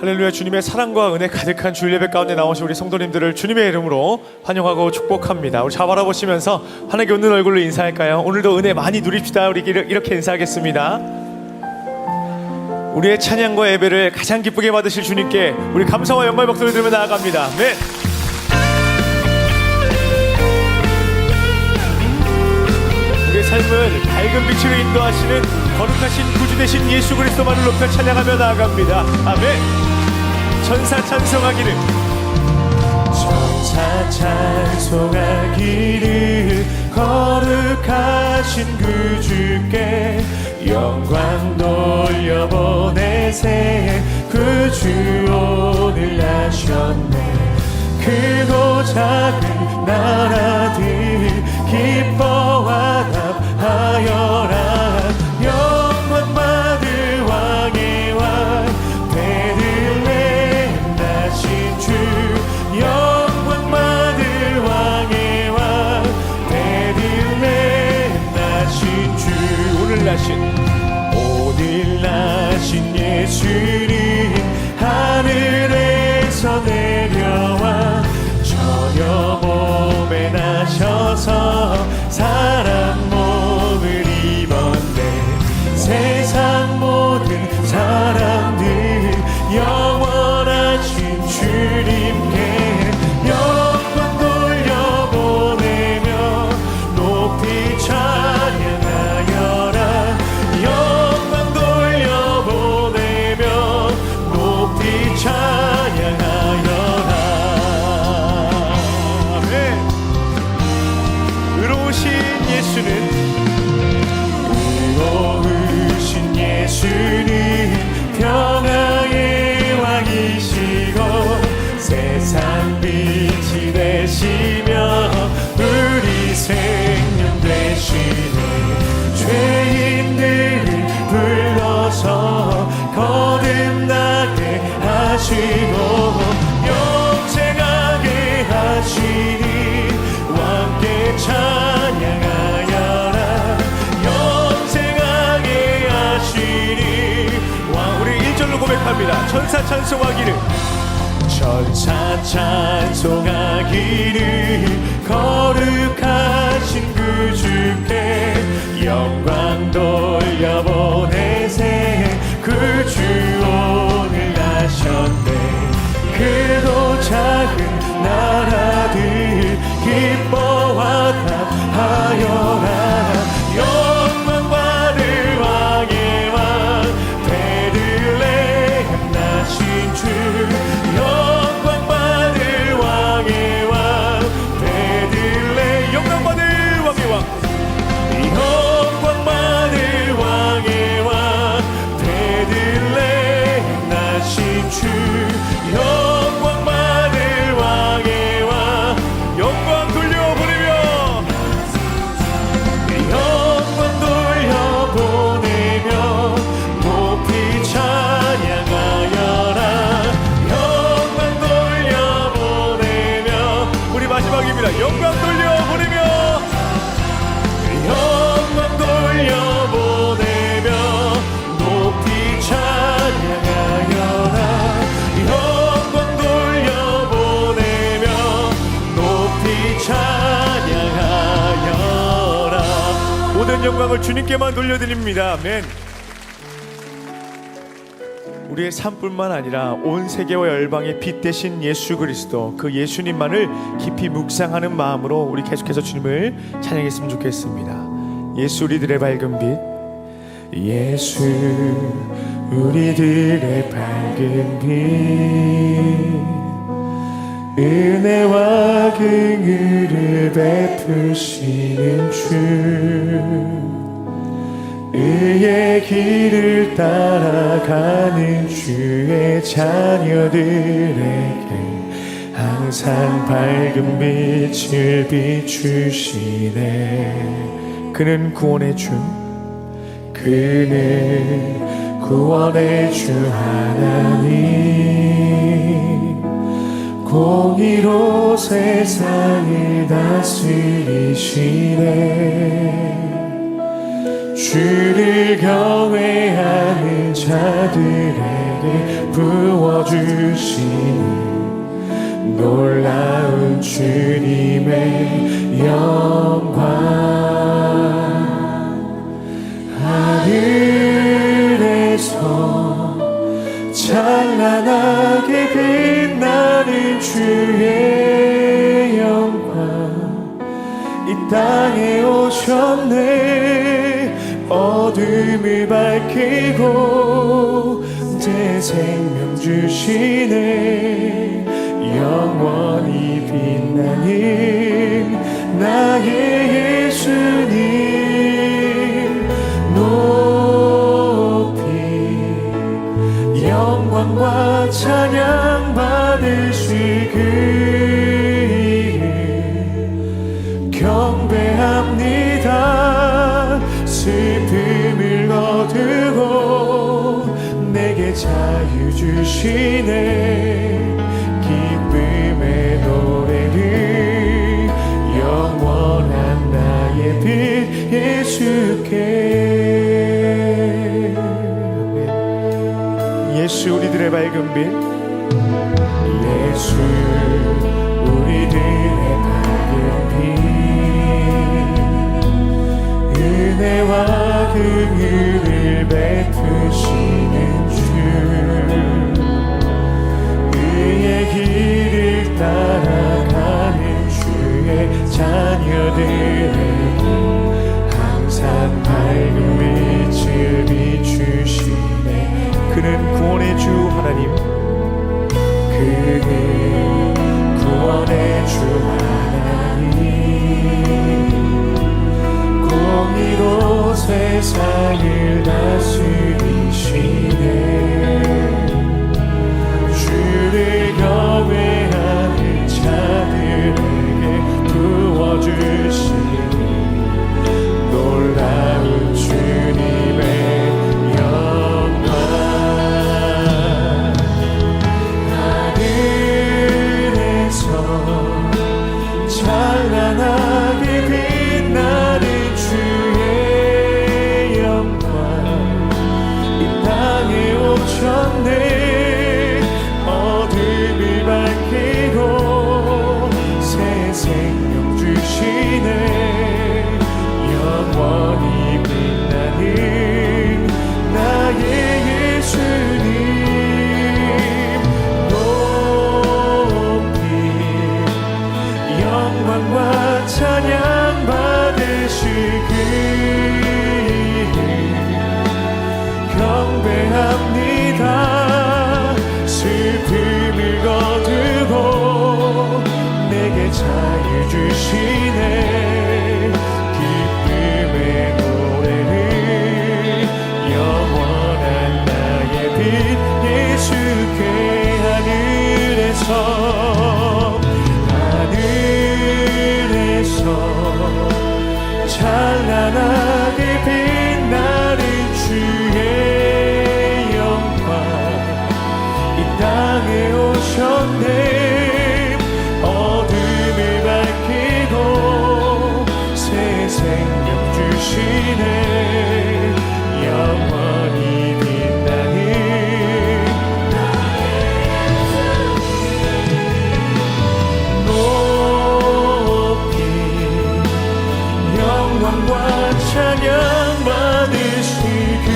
할렐루야. 주님의 사랑과 은혜 가득한 주일 예배 가운데 나오신 우리 성도님들을 주님의 이름으로 환영하고 축복합니다. 우리 자 바라보시면서 환하게 웃는 얼굴로 인사할까요? 오늘도 은혜 많이 누립시다. 우리 이렇게 인사하겠습니다. 우리의 찬양과 예배를 가장 기쁘게 받으실 주님께 우리 감사와 영광의 목소리 들으며 나아갑니다. 네. 우리의 삶을 밝은 빛으로 인도하시는 거룩하신 구주 되신 예수 그리스도만을 높여 찬양하며 나아갑니다. 아멘. 천사 찬송하기를, 천사 찬송하기를, 거룩하신 그 주께 영광 돌려보내세. 그 주 오늘 나셨네. 크고 작은 나라들 기뻐와 답하여라. 영광 받을 왕의 왕 베들레헴 나신 주. 영광 받을 왕의 왕 베들레헴 나신 주. 오늘 나신 예수님 하늘에서 내려와 저녁 몸에 나셔서 사람 몸을 입었네. 세상 모든 사람들 영원하신 주님께 영광 돌려보내며 높이 찬양하여라. 영광 돌려보내며 높이 찬양하여라. 네. 의로우신 예수는 평화의 왕이시고 세상 빛이 되시며 우리 생명 되시네. 죄인들을 불러서 거듭나게 하시고 영생하게 하시니 왕께 찬양하여라. 영생하게 하시니 왕. 우리 1절로 고백합니다. 천사 찬송하기를, 천사 찬송하기를, 거룩하신 그 주께 영광 돌려보내세. 그 주 오늘 나셨네. 크고 작은 나라들 기뻐와 답하여라. 영광 받을 왕의 왕 베들레헴 나신 주. 영광 받을 왕의 왕 베들레헴. 영광 받을 왕의 왕. 영광 받을 왕의 왕 베들레헴 나신 주. 영광 받을 왕의 왕. 영광 돌려보내며 영광 돌려보내며 높이 찬양하여라. 영광 돌려보내며. 우리 마지막입니다. 영광 돌려보내며 영광 돌려보내며 높이 찬양하여라. 영광 돌려보내며 높이 찬양하여라. 모든 영광을 주님께만 돌려드립니다. 아멘. 우리의 삶뿐만 아니라 온 세계와 열방의 빛 되신 예수 그리스도, 그 예수님만을 깊이 묵상하는 마음으로 우리 계속해서 주님을 찬양했으면 좋겠습니다. 예수 우리들의 밝은 빛, 예수 우리들의 밝은 빛, 은혜와 긍휼을 베푸시는 주. 의의 길을 따라가는 주의 자녀들에게 항상 밝은 빛을 비추시네. 그는 구원의 주, 그는 구원의 주 하나님, 공의로 세상을 다스리시네. 주를 경외하는 자들에게 내게 부어주시니 놀라운 주님의 영광 하늘에서 찬란하게 빛나는 주의 영광 이 땅에 오셨네 어둠을 밝히고 새 생명 주시네 영원히 빛나는 나의 예수님 높이 영광과 찬양 받으시길 경배합니다 슬픔을 거두고 내게 자유 주시네 기쁨의 노래를 영원한 나의 빛 예수께 예수 우리들의 밝은 빛 예수 우리들의 밝은 빛 은혜와 긍휼을 베푸시는 주 그의 길을 따라가는 주의 자녀들에게 항상 밝은 빛을 비추시네 그는 구원의 주 하나님 그는 구원의 주 하나님 공의로 세상을 다스리시네 주를 경외하는 자들에게 부어주시니 놀라운 주님의 영광 하늘에서 찬란하게 빛나는 주의 영광 이 땅에 오셨네 어둠을 밝히고 새 생명 주시네 영원히 빛나는 나의 예수님 높이 영광과 찬양 받으시길 경배합니다 슬픔을 거두고 내게 자유 주시네 기쁨의 노래를 영원한 나의 빛 예수께 하늘에서 찬란하게 빛나는 주의 영광 이 땅에 오셨네 어둠을 밝히고 새 생명 주시네 영원히 빛나는 높이 영광과 찬양 받으시길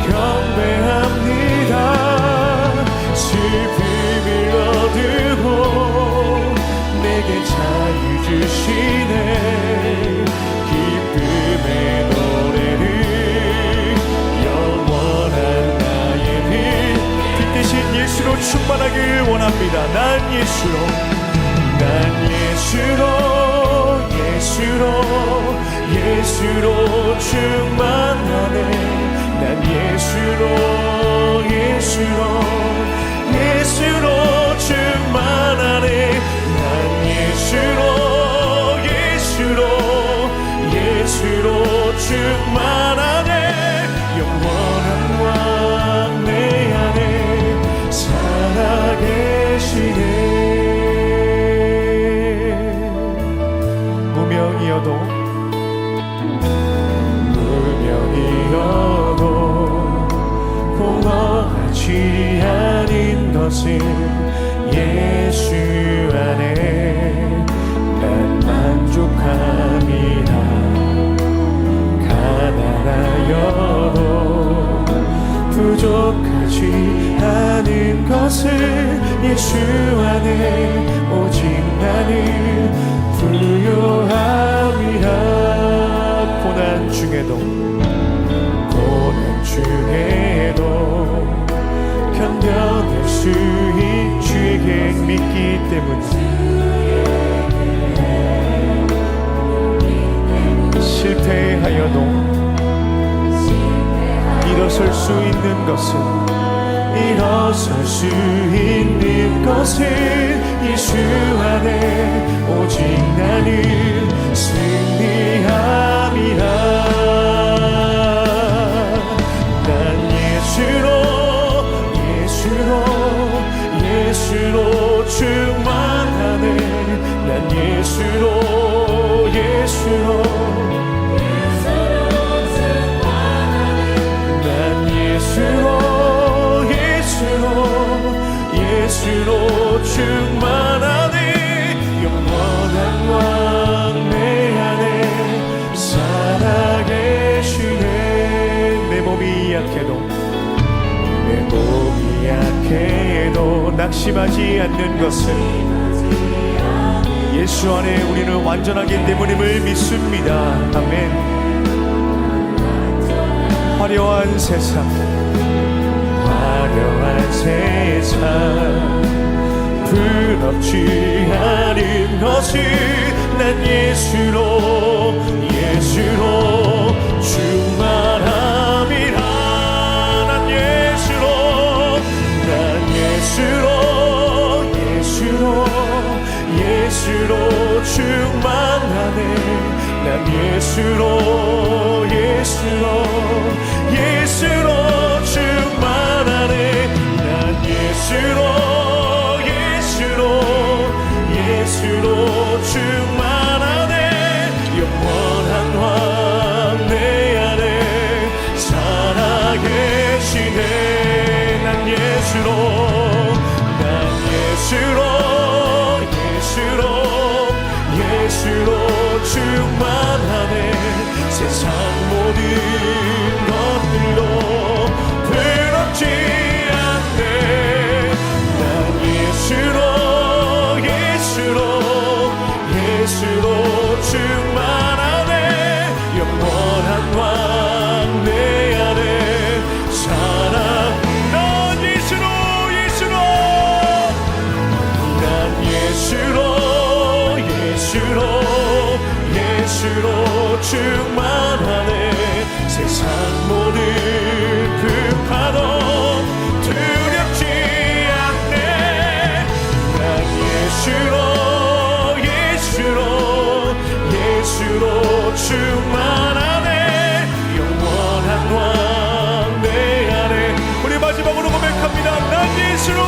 경배합니다 슬픔을 거두고 내게 자유 주시네 기쁨의 노래를 영원한 나의 빛 대신 예수로 충만하길 원합니다 난 예수로 충만하네 난 예수로 충만하네 난 예수로 충만하네 영원한 왕 내 안에 살아계시네 무명이어도 것은 예수 안에 난 만족함이라. 가난하여도 부족하지 않은 것은 예수 안에 오직 나는 부요함이라. 고난 중에도 견뎌낼 수 있는 주의 계획 믿기 때문에 실패하여도 일어설 수 있는 것은 예수 안에 오직 나는 승리함이라. 난 예수로 충만하네. 난 예수로 충만하네. 영원한 왕 내 안에 살아계시네. 내 몸이 약해도 낙심하지 않는 것은 예수 안에 우리는 완전하기 때문임을 믿습니다. 아멘. 화려한 세상 부럽지 않은 것은 난 예수로 충만함이라. 난 예수로 충만하네. 난 예수로 충만하네. 난 예수로 충만하네. 영원한 왕 내 안에 살아계시네. 난 예수로 충만하네. 세상 모든 것들로 부럽지 않네. 난 예수로 충만하네. 영원한 왕 내 안에 살아. 난 예수로 충만하네. 세상 모든 풍파도 두렵지 않네. 난 예수로 충만하네. 영원한 왕 내 안에. 우리 마지막으로 고백합니다. 난 예수로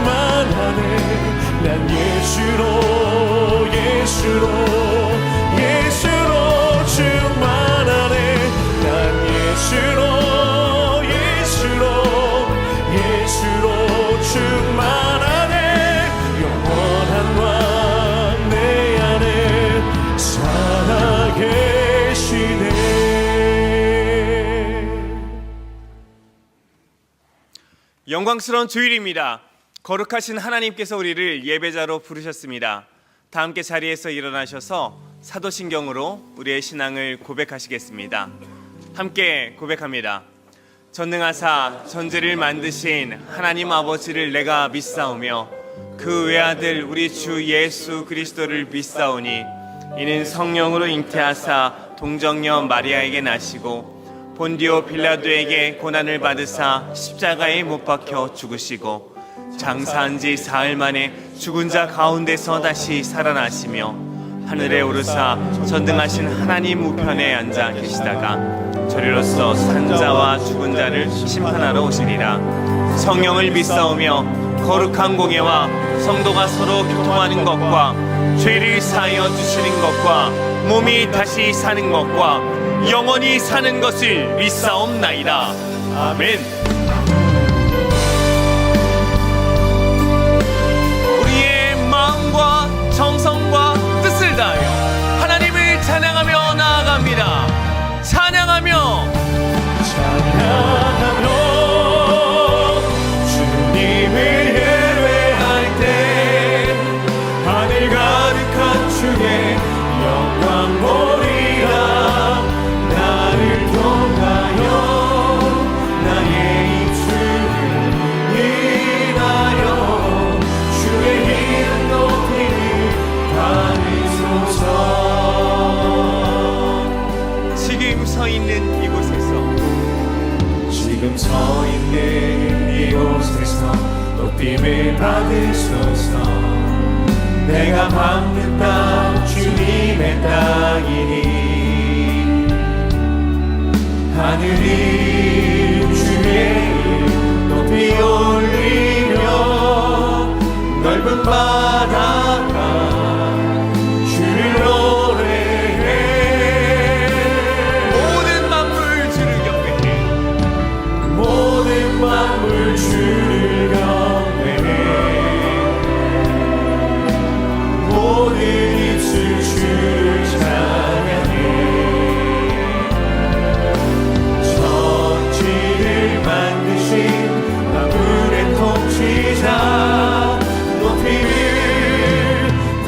충만하네. 난 예수로 충만하네. 난 예수로 충만하네. 영원한 왕 내 안에 살아계시네. 영광스러운 주일입니다. 거룩하신 하나님께서 우리를 예배자로 부르셨습니다. 다 함께 자리에서 일어나셔서 사도신경으로 우리의 신앙을 고백하시겠습니다. 함께 고백합니다. 전능하사 전지를 만드신 하나님 아버지를 내가 믿사오며 그 외아들 우리 주 예수 그리스도를 믿사오니 이는 성령으로 잉태하사 동정녀 마리아에게 나시고 본디오 빌라도에게 고난을 받으사 십자가에 못 박혀 죽으시고 장사한 지 사흘 만에 죽은 자 가운데서 다시 살아나시며 하늘에 오르사 전등하신 하나님 우편에 앉아 계시다가 저리로서 산자와 죽은 자를 심판하러 오시리라. 성령을 믿사오며 거룩한 공예와 성도가 서로 교통하는 것과 죄를 사하여 주시는 것과 몸이 다시 사는 것과 영원히 사는 것을 믿사옵나이다. 아멘. 우리의 마음과 정성과 뜻을 다하여 하나님을 찬양하며 나아갑니다. 찬양하며 주님을 예배할 때 하늘 가득한 주의 영광 보리라. 나를 통하여 나의 입술을 인하여 주의 이름 높이니 받으소서. 지금 서 있는 이곳에서 지금 서 있는 이곳에서 높임을 받으소서. 내가 밟는 땅 주님의 땅이니 하늘이 주의 이름 높이 올리며 넓은 바다가 주를 노래해. 모든 만물 주를 경배해. 모든 만물 주를 경배해. 모든 입술 주를 찬양해. 천지를 만드신 나물의 통치자 높임을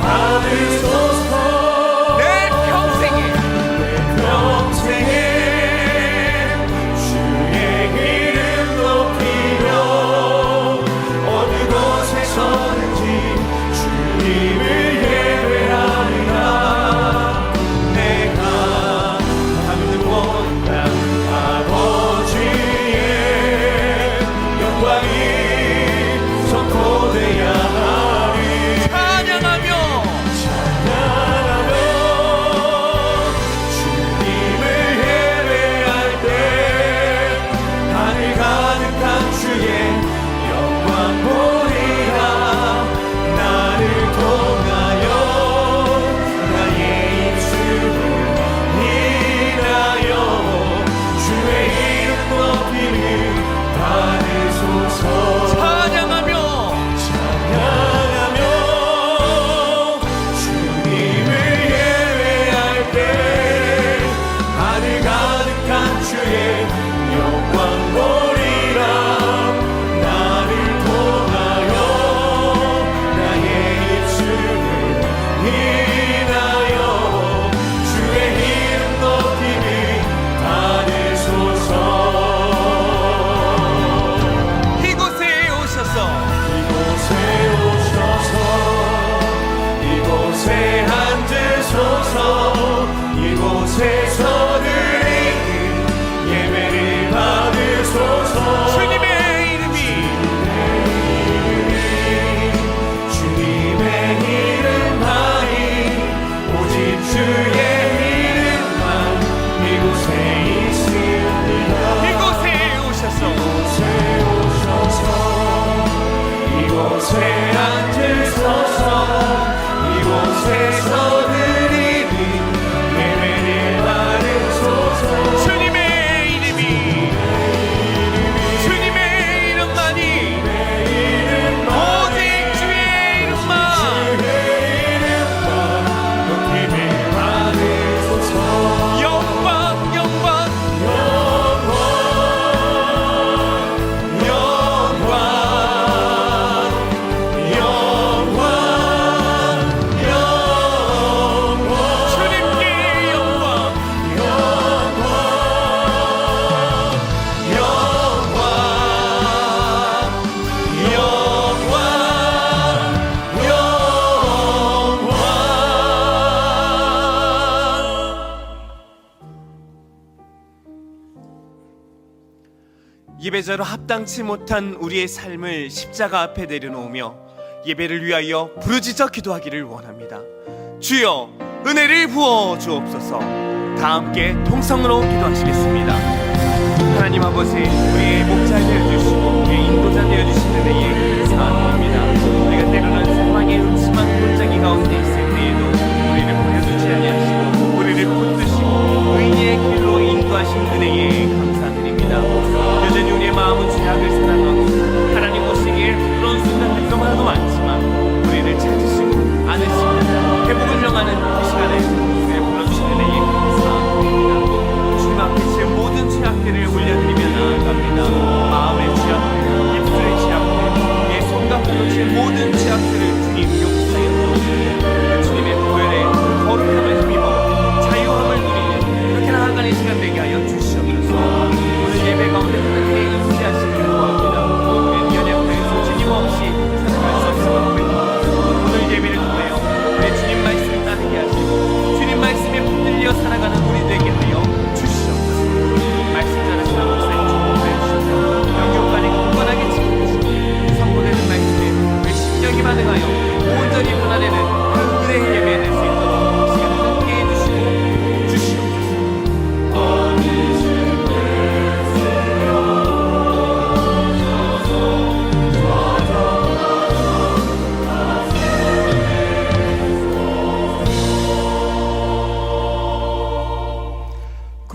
받으소서. 내 평생에 평생에 주의 이름 높이며 어느 곳에 서든지 주님을 예배하리라. 내가 밟는 모든 아버지의 영광이 선포되야 하리. 찬양하며 주님을 예배할 때 하늘 가득한 주의 영광 보리라. 나를 통하여 나의 입술을 인하여 주의 이름 높이를 받으소서. 찬양하며 찬양하며 주님을 예배할 때 하늘 가득한 주의 영광 보리라. 나를 통하여 나의 입술을 인하여 주의 이름 높이를 받으소서. 이곳에 오셔서 이곳에 오셔서 이곳에 앉으소서. 이곳에서 드리는 예배를 받으소서. 주님의 이름이 주님의 이름만이 오직 주의 이름만 이곳에 있습니다. 이곳에 오셔서 이곳에 오셔서 이곳에 앉으소서. 이곳에서 드리는 예배를 받으소서. 주님의 이름이 주님의 이름만이 오직 주의 이름만 높임을 받으소서. 영광 영광 주님께 영광 예배자로 합당치 못한 우리의 삶을 십자가 앞에 내려놓으며 예배를 위하여 부르짖어 기도하기를 원합니다. 주여 은혜를 부어 주옵소서. 다 함께 통성으로 기도하시겠습니다. 하나님 아버지, 우리의 목자 되어주시고 우리의 인도자 되어주시는 데에 감사합니다. 우리가 때로는 상황의 음침한 골짜기 가운데 있을 때에도 우리를 버려두지 아니하시고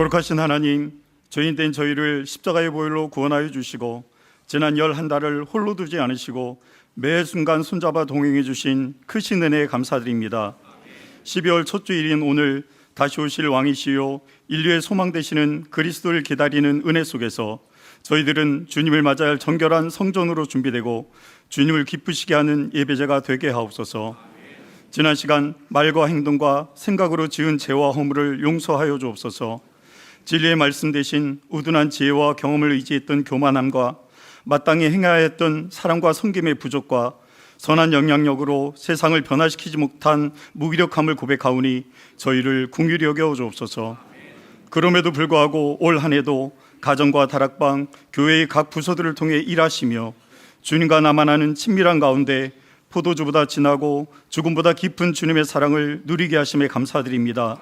거룩하신 하나님, 죄인된 저희를 십자가의 보혈로 구원하여 주시고 지난 11달을 홀로 두지 않으시고 매 순간 손잡아 동행해 주신 크신 은혜에 감사드립니다. 12월 첫 주일인 오늘 다시 오실 왕이시요 인류의 소망 되시는 그리스도를 기다리는 은혜 속에서 저희들은 주님을 맞이할 정결한 성전으로 준비되고 주님을 기쁘시게 하는 예배자가 되게 하옵소서. 지난 시간 말과 행동과 생각으로 지은 죄와 허물을 용서하여 주옵소서. 진리의 말씀 대신 우둔한 지혜와 경험을 의지했던 교만함과 마땅히 행해야 했던 사랑과 섬김의 부족과 선한 영향력으로 세상을 변화시키지 못한 무기력함을 고백하오니 저희를 긍휼히 여겨 주옵소서. 그럼에도 불구하고 올 한 해도 가정과 다락방, 교회의 각 부서들을 통해 일하시며 주님과 나만 아는 친밀한 가운데 포도주보다 진하고 죽음보다 깊은 주님의 사랑을 누리게 하심에 감사드립니다.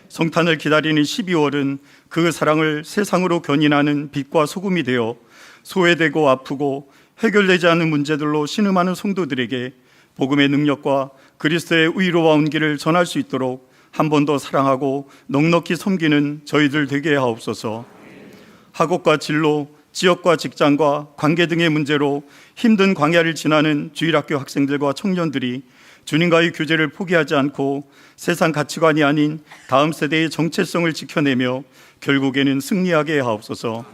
성탄을 기다리는 12월은 그 사랑을 세상으로 견인하는 빛과 소금이 되어 소외되고 아프고 해결되지 않은 문제들로 신음하는 성도들에게 복음의 능력과 그리스도의 의로와 길을 전할 수 있도록 한 번 더 사랑하고 넉넉히 섬기는 저희들 되게 하옵소서. 학업과 진로, 지역과 직장과 관계 등의 문제로 힘든 광야를 지나는 주일학교 학생들과 청년들이 주님과의 교제를 포기하지 않고 세상 가치관이 아닌 다음 세대의 정체성을 지켜내며 결국에는 승리하게 하옵소서.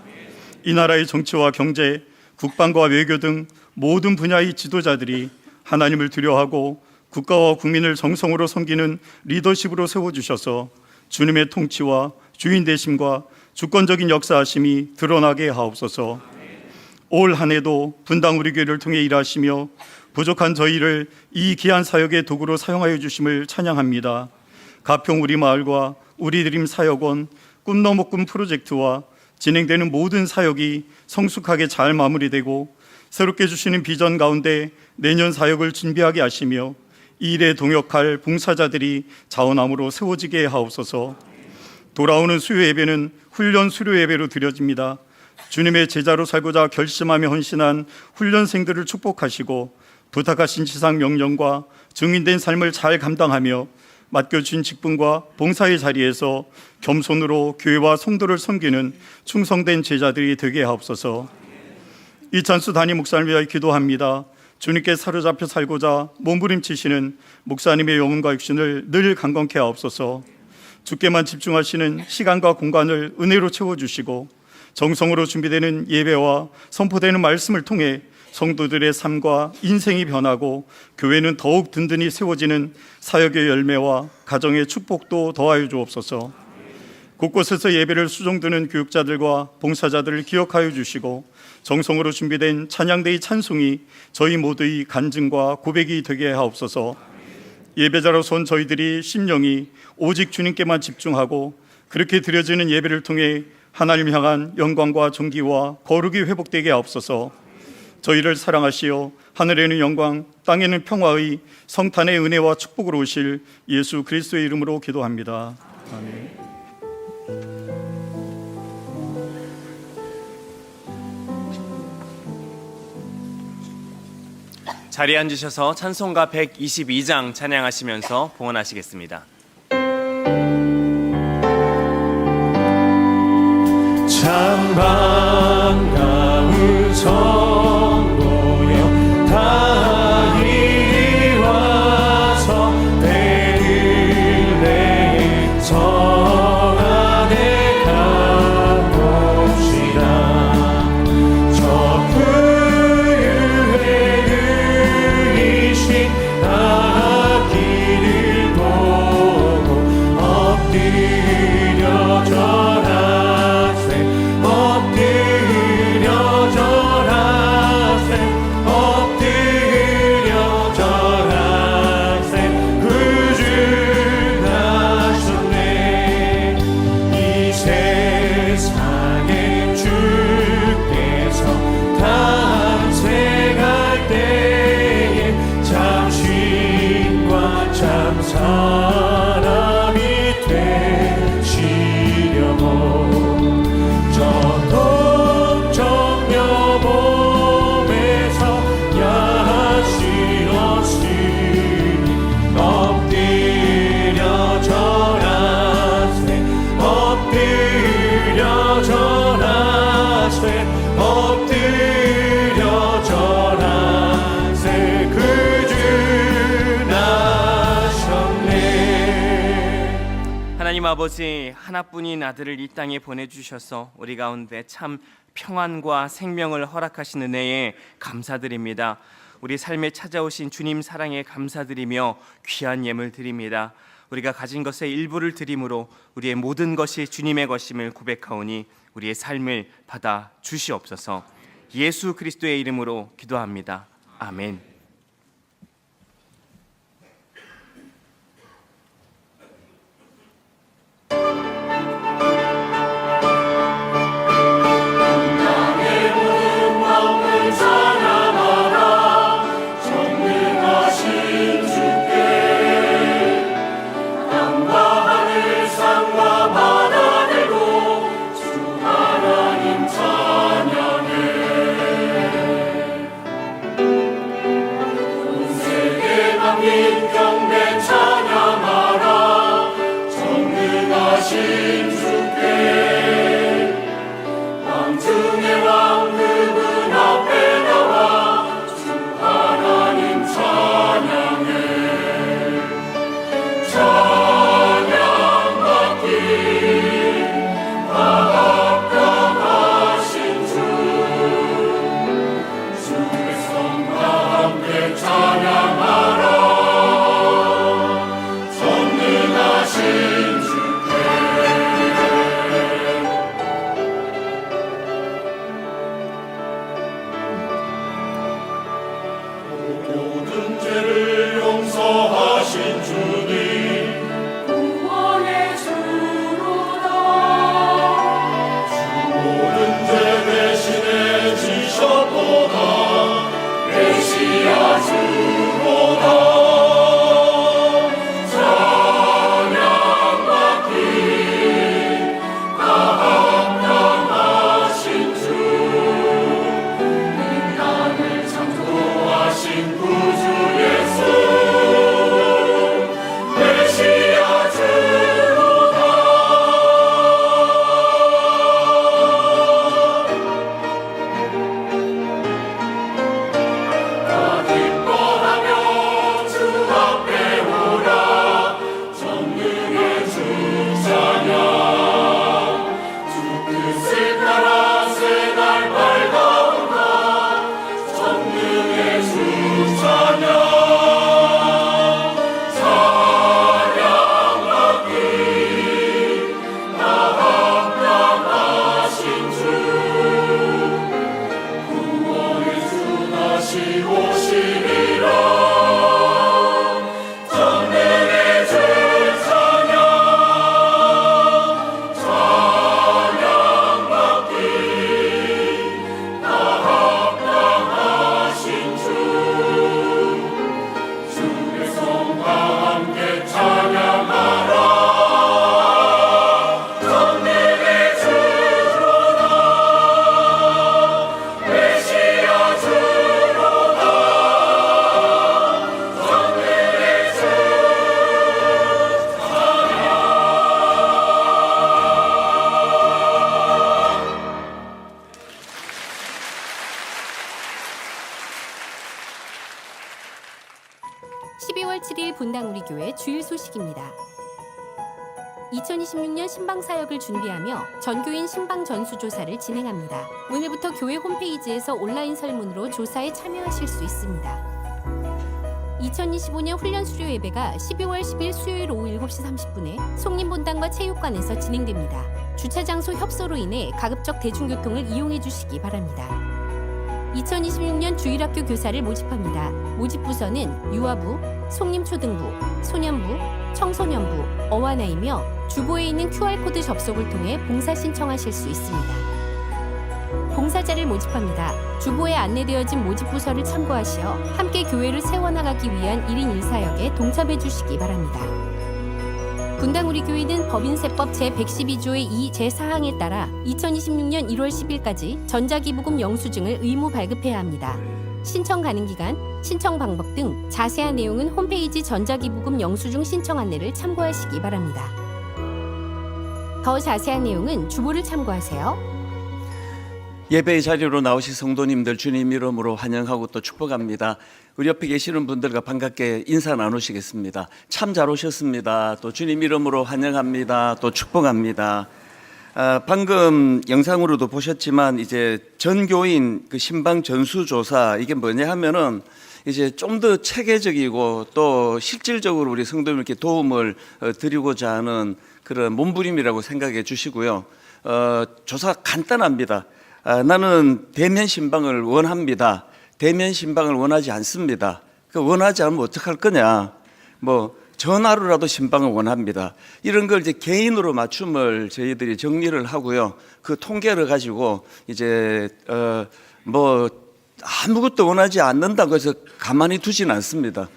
이 나라의 정치와 경제, 국방과 외교 등 모든 분야의 지도자들이 하나님을 두려워하고 국가와 국민을 정성으로 섬기는 리더십으로 세워주셔서 주님의 통치와 주인 되심과 주권적인 역사하심이 드러나게 하옵소서. 올 한 해도 분당 우리 교회를 통해 일하시며 부족한 저희를 이 귀한 사역의 도구로 사용하여 주심을 찬양합니다. 가평 우리 마을과 우리 드림 사역원, 꿈 넘어 꿈 프로젝트와 진행되는 모든 사역이 성숙하게 잘 마무리되고 새롭게 주시는 비전 가운데 내년 사역을 준비하게 하시며 이 일에 동역할 봉사자들이 자원함으로 세워지게 하옵소서. 돌아오는 수요 예배는 훈련 수료 예배로 드려집니다. 주님의 제자로 살고자 결심하며 헌신한 훈련생들을 축복하시고 부탁하신 지상 명령과 증인된 삶을 잘 감당하며 맡겨주신 직분과 봉사의 자리에서 겸손으로 교회와 성도를 섬기는 충성된 제자들이 되게 하옵소서. 이찬수 담임 목사를 위하여 기도합니다. 주님께 사로잡혀 살고자 몸부림치시는 목사님의 영혼과 육신을 늘 강건케 하옵소서. 주께만 집중하시는 시간과 공간을 은혜로 채워주시고 정성으로 준비되는 예배와 선포되는 말씀을 통해 성도들의 삶과 인생이 변하고 교회는 더욱 든든히 세워지는 사역의 열매와 가정의 축복도 더하여 주옵소서. 곳곳에서 예배를 수종드는 교육자들과 봉사자들을 기억하여 주시고 정성으로 준비된 찬양대의 찬송이 저희 모두의 간증과 고백이 되게 하옵소서. 예배자로선 저희들이 심령이 오직 주님께만 집중하고 그렇게 드려지는 예배를 통해 하나님 향한 영광과 존귀와 거룩이 회복되게 하옵소서. 저희를 사랑하시어 하늘에는 영광, 땅에는 평화의 성탄의 은혜와 축복으로 오실 예수 그리스도의 이름으로 기도합니다. 아멘. 자리에 앉으셔서 찬송가 122장 찬양하시면서 봉헌하시겠습니다. 참 반가운 성도여 다 이리 와서 베들레헴 성 안에 가봅시다. 저 그의 그리신 아기를 보고 엎드려 절하세 엎드려 절하세 하나님 아버지, 하나뿐인 아들을 이 땅에 보내주셔서 우리 가운데 참 평안과 생명을 허락하신 은혜에 감사드립니다. 우리 삶에 찾아오신 주님 사랑에 감사드리며 귀한 예물 드립니다. 우리가 가진 것의 일부를 드림으로 우리의 모든 것이 주님의 것임을 고백하오니 우리의 삶을 받아 주시옵소서. 예수 그리스도의 이름으로 기도합니다. 아멘. 분당 우리 교회 주일 소식입니다. 2026년 신방사역을 준비하며 전교인 신방 전수조사를 진행합니다. 오늘부터 교회 홈페이지에서 온라인 설문으로 조사에 참여하실 수 있습니다. 2025년 훈련 수료 예배가 12월 10일 수요일 오후 7시 30분에 송림본당과 체육관에서 진행됩니다. 주차 장소 협소로 인해 가급적 대중교통을 이용해 주시기 바랍니다. 2026년 주일학교 교사를 모집합니다. 모집 부서는 유아부, 송림초등부, 소년부, 청소년부, 어와나이며 주보에 있는 QR코드 접속을 통해 봉사 신청하실 수 있습니다. 봉사자를 모집합니다. 주보에 안내되어진 모집 부서를 참고하시어 함께 교회를 세워나가기 위한 1인 1사역에 동참해 주시기 바랍니다. 분당 우리 교회는 법인세법 제112조의 2 제4항에 따라 2026년 1월 10일까지 전자기부금 영수증을 의무 발급해야 합니다. 신청 가능 기간, 신청 방법 등 자세한 내용은 홈페이지 전자기부금 영수증 신청 안내를 참고하시기 바랍니다. 더 자세한 내용은 주보를 참고하세요. 예배의 자리로 나오신 성도님들 주님 이름으로 환영하고 또 축복합니다. 우리 옆에 계시는 분들과 반갑게 인사 나누시겠습니다. 참 잘 오셨습니다. 또 주님 이름으로 환영합니다. 또 축복합니다. 방금 영상으로도 보셨지만 이제 전교인 그 신방 전수조사 이게 뭐냐 하면은 이제 좀 더 체계적이고 또 실질적으로 우리 성도님께 도움을 드리고자 하는 그런 몸부림이라고 생각해 주시고요. 조사 간단합니다. 나는 대면 신방을 원합니다. 대면 신방을 원하지 않습니다. 원하지 않으면 어떡할 거냐? 뭐 전화로라도 신방을 원합니다. 이런 걸 이제 개인으로 맞춤을 저희들이 정리를 하고요. 그 통계를 가지고 이제 뭐 아무것도 원하지 않는다고 해서 가만히 두진 않습니다.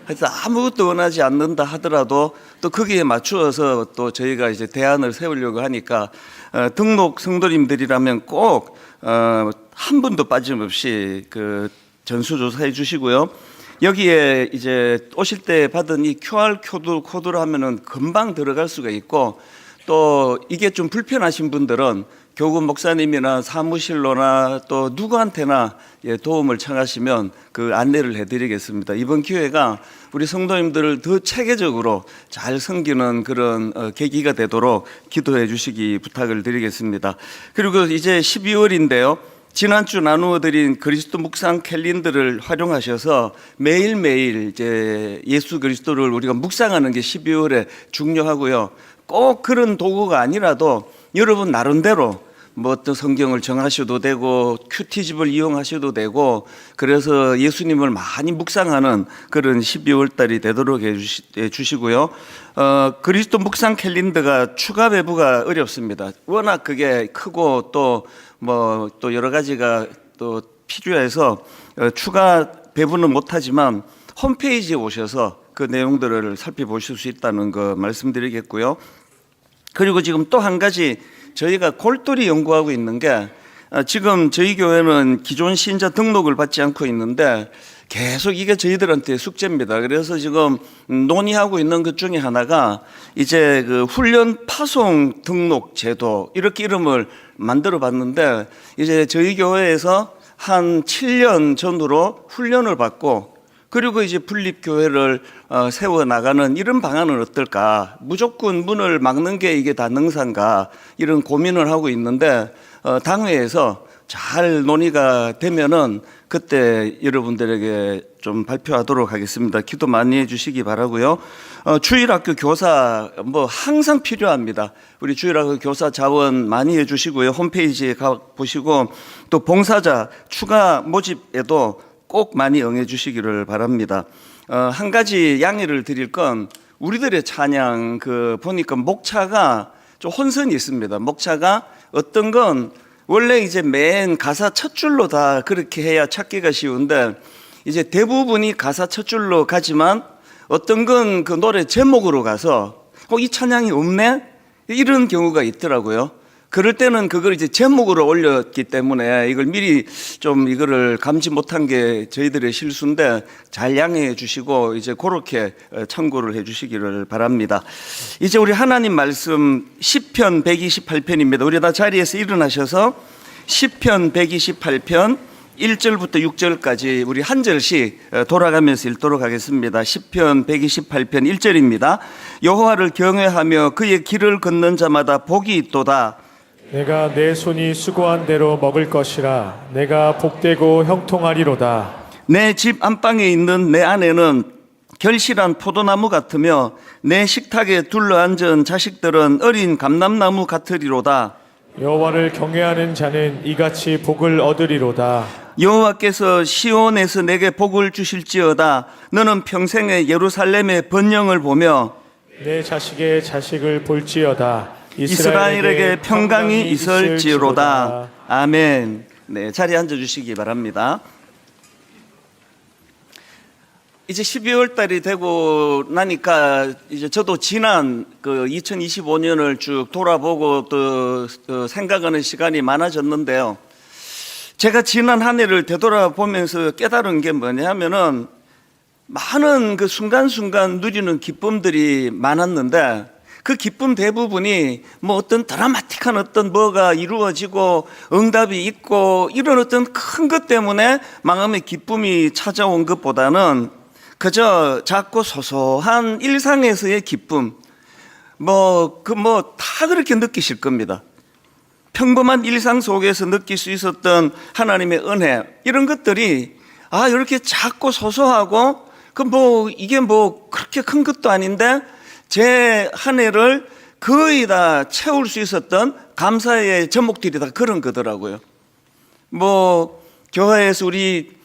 그래서 아무것도 원하지 않는다 하더라도 또 거기에 맞추어서 또 저희가 이제 대안을 세우려고 하니까 등록 성도님들이라면 꼭 한 분도 빠짐없이 그 전수조사해 주시고요. 여기에 이제 오실 때 받은 이 QR 코드로 하면은 금방 들어갈 수가 있고 또 이게 좀 불편하신 분들은 교구 목사님이나 사무실로나 또 누구한테나 도움을 청하시면 그 안내를 해드리겠습니다. 이번 기회가 우리 성도님들을 더 체계적으로 잘 섬기는 그런 계기가 되도록 기도해 주시기 부탁을 드리겠습니다. 그리고 이제 12월인데요. 지난주 나누어 드린 그리스도 묵상 캘린더를 활용하셔서 매일매일 이제 예수 그리스도를 우리가 묵상하는 게 12월에 중요하고요. 꼭 그런 도구가 아니라도 여러분 나름대로 뭐 어떤 성경을 정하셔도 되고 큐티집을 이용하셔도 되고 그래서 예수님을 많이 묵상하는 그런 12월 달이 되도록 해 주시고요. 그리스도 묵상 캘린더가 추가 배부가 어렵습니다. 워낙 그게 크고 또 뭐 또 여러 가지가 또 필요해서 추가 배부는 못하지만 홈페이지에 오셔서 그 내용들을 살펴보실 수 있다는 거 말씀드리겠고요. 그리고 지금 또 한 가지 저희가 골똘히 연구하고 있는 게 지금 저희 교회는 기존 신자 등록을 받지 않고 있는데 계속 이게 저희들한테 숙제입니다. 그래서 지금 논의하고 있는 것 중에 하나가 이제 그 훈련 파송 등록 제도 이렇게 이름을 만들어 봤는데 이제 저희 교회에서 한 7년 전으로 훈련을 받고 그리고 이제 분립교회를 세워 나가는 이런 방안은 어떨까? 무조건 문을 막는 게 이게 다 능사인가? 이런 고민을 하고 있는데 당회에서 잘 논의가 되면은 그때 여러분들에게 좀 발표하도록 하겠습니다. 기도 많이 해주시기 바라고요. 주일학교 교사 뭐 항상 필요합니다. 우리 주일학교 교사 자원 많이 해주시고요. 홈페이지에 가 보시고 또 봉사자 추가 모집에도 꼭 많이 응해 주시기를 바랍니다. 한 가지 양해를 드릴 건 우리들의 찬양 보니까 목차가 좀 혼선이 있습니다. 목차가 어떤 건 원래 이제 맨 가사 첫 줄로 다 그렇게 해야 찾기가 쉬운데 이제 대부분이 가사 첫 줄로 가지만 어떤 건 그 노래 제목으로 가서 이 찬양이 없네? 이런 경우가 있더라고요. 그럴 때는 그걸 이제 제목으로 올렸기 때문에 이걸 미리 좀 이거를 감지 못한 게 저희들의 실수인데 잘 양해해 주시고 이제 그렇게 참고를 해 주시기를 바랍니다. 이제 우리 하나님 말씀 시편 128편입니다. 우리 다 자리에서 일어나셔서 시편 128편 1절부터 6절까지 우리 한 절씩 돌아가면서 읽도록 하겠습니다. 시편 128편 1절입니다. 여호와를 경외하며 그의 길을 걷는 자마다 복이 있도다. 내가 내 손이 수고한 대로 먹을 것이라 내가 복되고 형통하리로다. 내 집 안방에 있는 내 아내는 결실한 포도나무 같으며 내 식탁에 둘러앉은 자식들은 어린 감람나무 같으리로다. 여호와를 경외하는 자는 이같이 복을 얻으리로다. 여호와께서 시온에서 내게 복을 주실지어다. 너는 평생에 예루살렘의 번영을 보며 내 자식의 자식을 볼지어다. 이스라엘에게 평강이 있을지로다. 아멘. 네, 자리에 앉아 주시기 바랍니다. 이제 12월 달이 되고 나니까 이제 저도 지난 그 2025년을 쭉 돌아보고 또 생각하는 시간이 많아졌는데요. 제가 지난 한 해를 되돌아보면서 깨달은 게 뭐냐면은 많은 그 순간순간 누리는 기쁨들이 많았는데 그 기쁨 대부분이 뭐 어떤 드라마틱한 어떤 뭐가 이루어지고 응답이 있고 이런 어떤 큰 것 때문에 마음의 기쁨이 찾아온 것보다는 그저 작고 소소한 일상에서의 기쁨, 다 그렇게 느끼실 겁니다. 평범한 일상 속에서 느낄 수 있었던 하나님의 은혜, 이런 것들이 이렇게 작고 소소하고 이게 그렇게 큰 것도 아닌데 제 한 해를 거의 다 채울 수 있었던 감사의 제목들이 다 그런 거더라고요. 교회에서 우리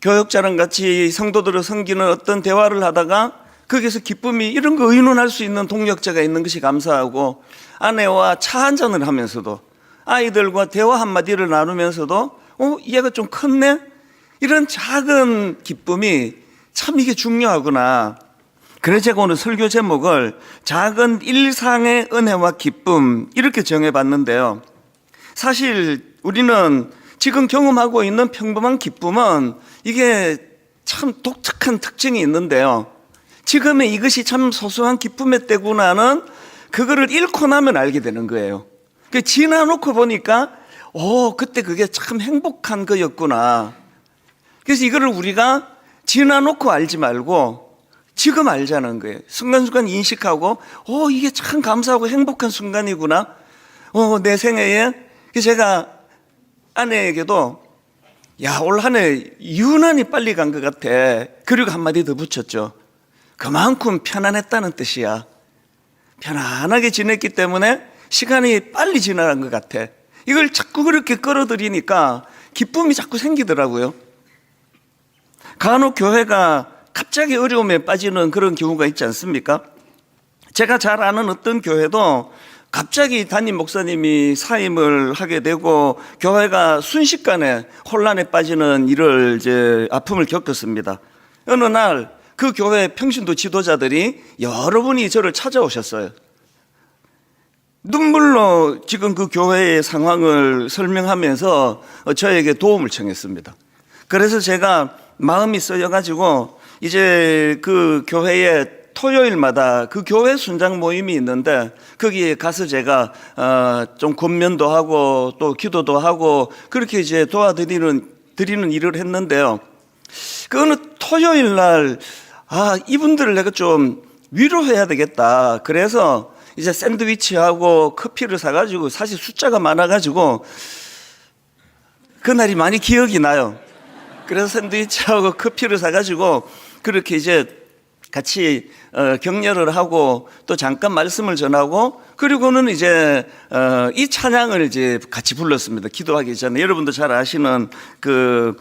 교역자랑 같이 성도들을 섬기는 어떤 대화를 하다가 거기서 기쁨이 이런 거 의논할 수 있는 동력자가 있는 것이 감사하고, 아내와 차 한잔을 하면서도 아이들과 대화 한마디를 나누면서도 얘가 좀 컸네? 이런 작은 기쁨이 참 이게 중요하구나. 그래서 제가 오늘 설교 제목을 작은 일상의 은혜와 기쁨 이렇게 정해봤는데요. 사실 우리는 지금 경험하고 있는 평범한 기쁨은 이게 참 독특한 특징이 있는데요. 지금의 이것이 참 소소한 기쁨의 때구나는 그거를 잃고 나면 알게 되는 거예요. 지나놓고 보니까 그때 그게 참 행복한 거였구나. 그래서 이거를 우리가 지나놓고 알지 말고 지금 알자는 거예요. 순간순간 인식하고 이게 참 감사하고 행복한 순간이구나. 내 생애에. 제가 아내에게도 올 한 해 유난히 빨리 간 것 같아. 그리고 한마디 더 붙였죠. 그만큼 편안했다는 뜻이야. 편안하게 지냈기 때문에 시간이 빨리 지나간 것 같아. 이걸 자꾸 그렇게 끌어들이니까 기쁨이 자꾸 생기더라고요. 간혹 교회가 갑자기 어려움에 빠지는 그런 경우가 있지 않습니까? 제가 잘 아는 어떤 교회도 갑자기 담임 목사님이 사임을 하게 되고 교회가 순식간에 혼란에 빠지는 아픔을 겪었습니다. 어느 날 그 교회 평신도 지도자들이 여러분이 저를 찾아오셨어요. 눈물로 지금 그 교회의 상황을 설명하면서 저에게 도움을 청했습니다. 그래서 제가 마음이 쓰여가지고 이제 그 교회에 토요일마다 그 교회 순장 모임이 있는데 거기에 가서 제가 좀 권면도 하고 또 기도도 하고 그렇게 이제 도와드리는 일을 했는데요. 그 어느 토요일 날 이분들을 내가 좀 위로해야 되겠다. 그래서 이제 샌드위치하고 커피를 사가지고, 사실 숫자가 많아가지고 그날이 많이 기억이 나요. 그래서 샌드위치하고 커피를 사가지고 그렇게 이제 같이 격려를 하고 또 잠깐 말씀을 전하고, 그리고는 이제 이 찬양을 이제 같이 불렀습니다. 기도하기 전에. 여러분도 잘 아시는 그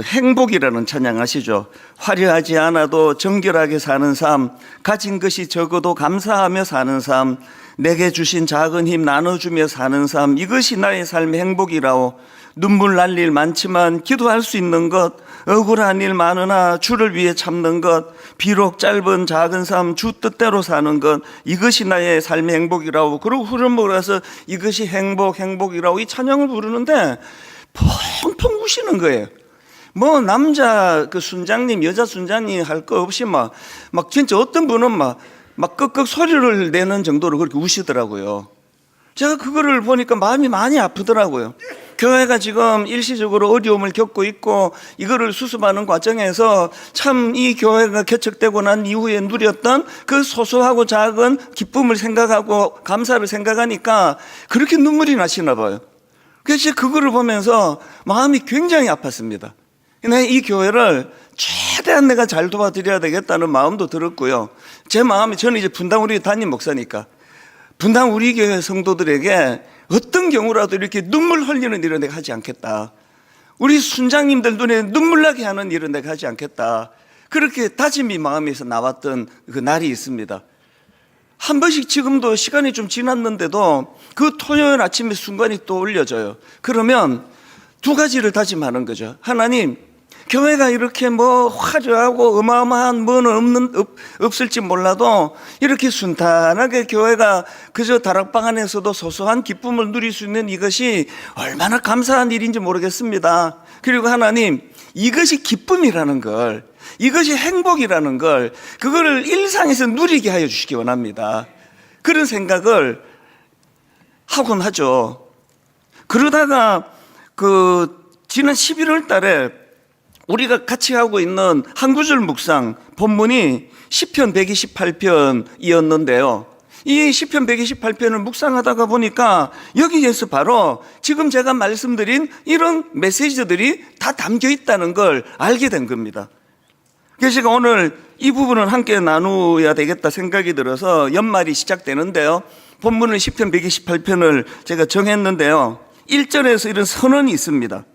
행복이라는 찬양 아시죠? 화려하지 않아도 정결하게 사는 삶, 가진 것이 적어도 감사하며 사는 삶, 내게 주신 작은 힘 나눠주며 사는 삶, 이것이 나의 삶의 행복이라오. 눈물 날 일 많지만 기도할 수 있는 것, 억울한 일 많으나 주를 위해 참는 것, 비록 짧은 작은 삶 주 뜻대로 사는 것, 이것이 나의 삶의 행복이라고. 그리고 후렴으로 가서 이것이 행복이라고 이 찬양을 부르는데 펑펑 우시는 거예요. 남자 그 순장님, 여자 순장님 할 거 없이 막 진짜 어떤 분은 막 끄끄 소리를 내는 정도로 그렇게 우시더라고요. 제가 그거를 보니까 마음이 많이 아프더라고요. 교회가 지금 일시적으로 어려움을 겪고 있고 이거를 수습하는 과정에서 참 이 교회가 개척되고 난 이후에 누렸던 그 소소하고 작은 기쁨을 생각하고 감사를 생각하니까 그렇게 눈물이 나시나 봐요. 그래서 그거를 보면서 마음이 굉장히 아팠습니다. 이 교회를 최대한 내가 잘 도와드려야 되겠다는 마음도 들었고요. 제 마음이, 저는 이제 분당 우리 담임 목사니까 분당 우리 교회 성도들에게 어떤 경우라도 이렇게 눈물 흘리는 일은 내가 하지 않겠다. 우리 순장님들 눈에 눈물 나게 하는 일은 내가 하지 않겠다. 그렇게 다짐이 마음에서 나왔던 그 날이 있습니다. 한 번씩 지금도 시간이 좀 지났는데도 그 토요일 아침에 순간이 떠올려져요. 그러면 두 가지를 다짐하는 거죠. 하나님, 교회가 이렇게 화려하고 어마어마한 뭐는 없을지 몰라도 이렇게 순탄하게 교회가 그저 다락방 안에서도 소소한 기쁨을 누릴 수 있는 이것이 얼마나 감사한 일인지 모르겠습니다. 그리고 하나님, 이것이 기쁨이라는 걸, 이것이 행복이라는 걸, 그거를 일상에서 누리게 하여 주시기 원합니다. 그런 생각을 하곤 하죠. 그러다가 지난 11월 달에 우리가 같이 하고 있는 한 구절 묵상 본문이 시편 128편이었는데요. 이 시편 128편을 묵상하다가 보니까 여기에서 바로 지금 제가 말씀드린 이런 메시지들이 다 담겨 있다는 걸 알게 된 겁니다. 그래서 제가 오늘 이 부분을 함께 나누어야 되겠다 생각이 들어서 연말이 시작되는데요. 본문은 시편 128편을 제가 정했는데요. 1절에서 이런 선언이 있습니다.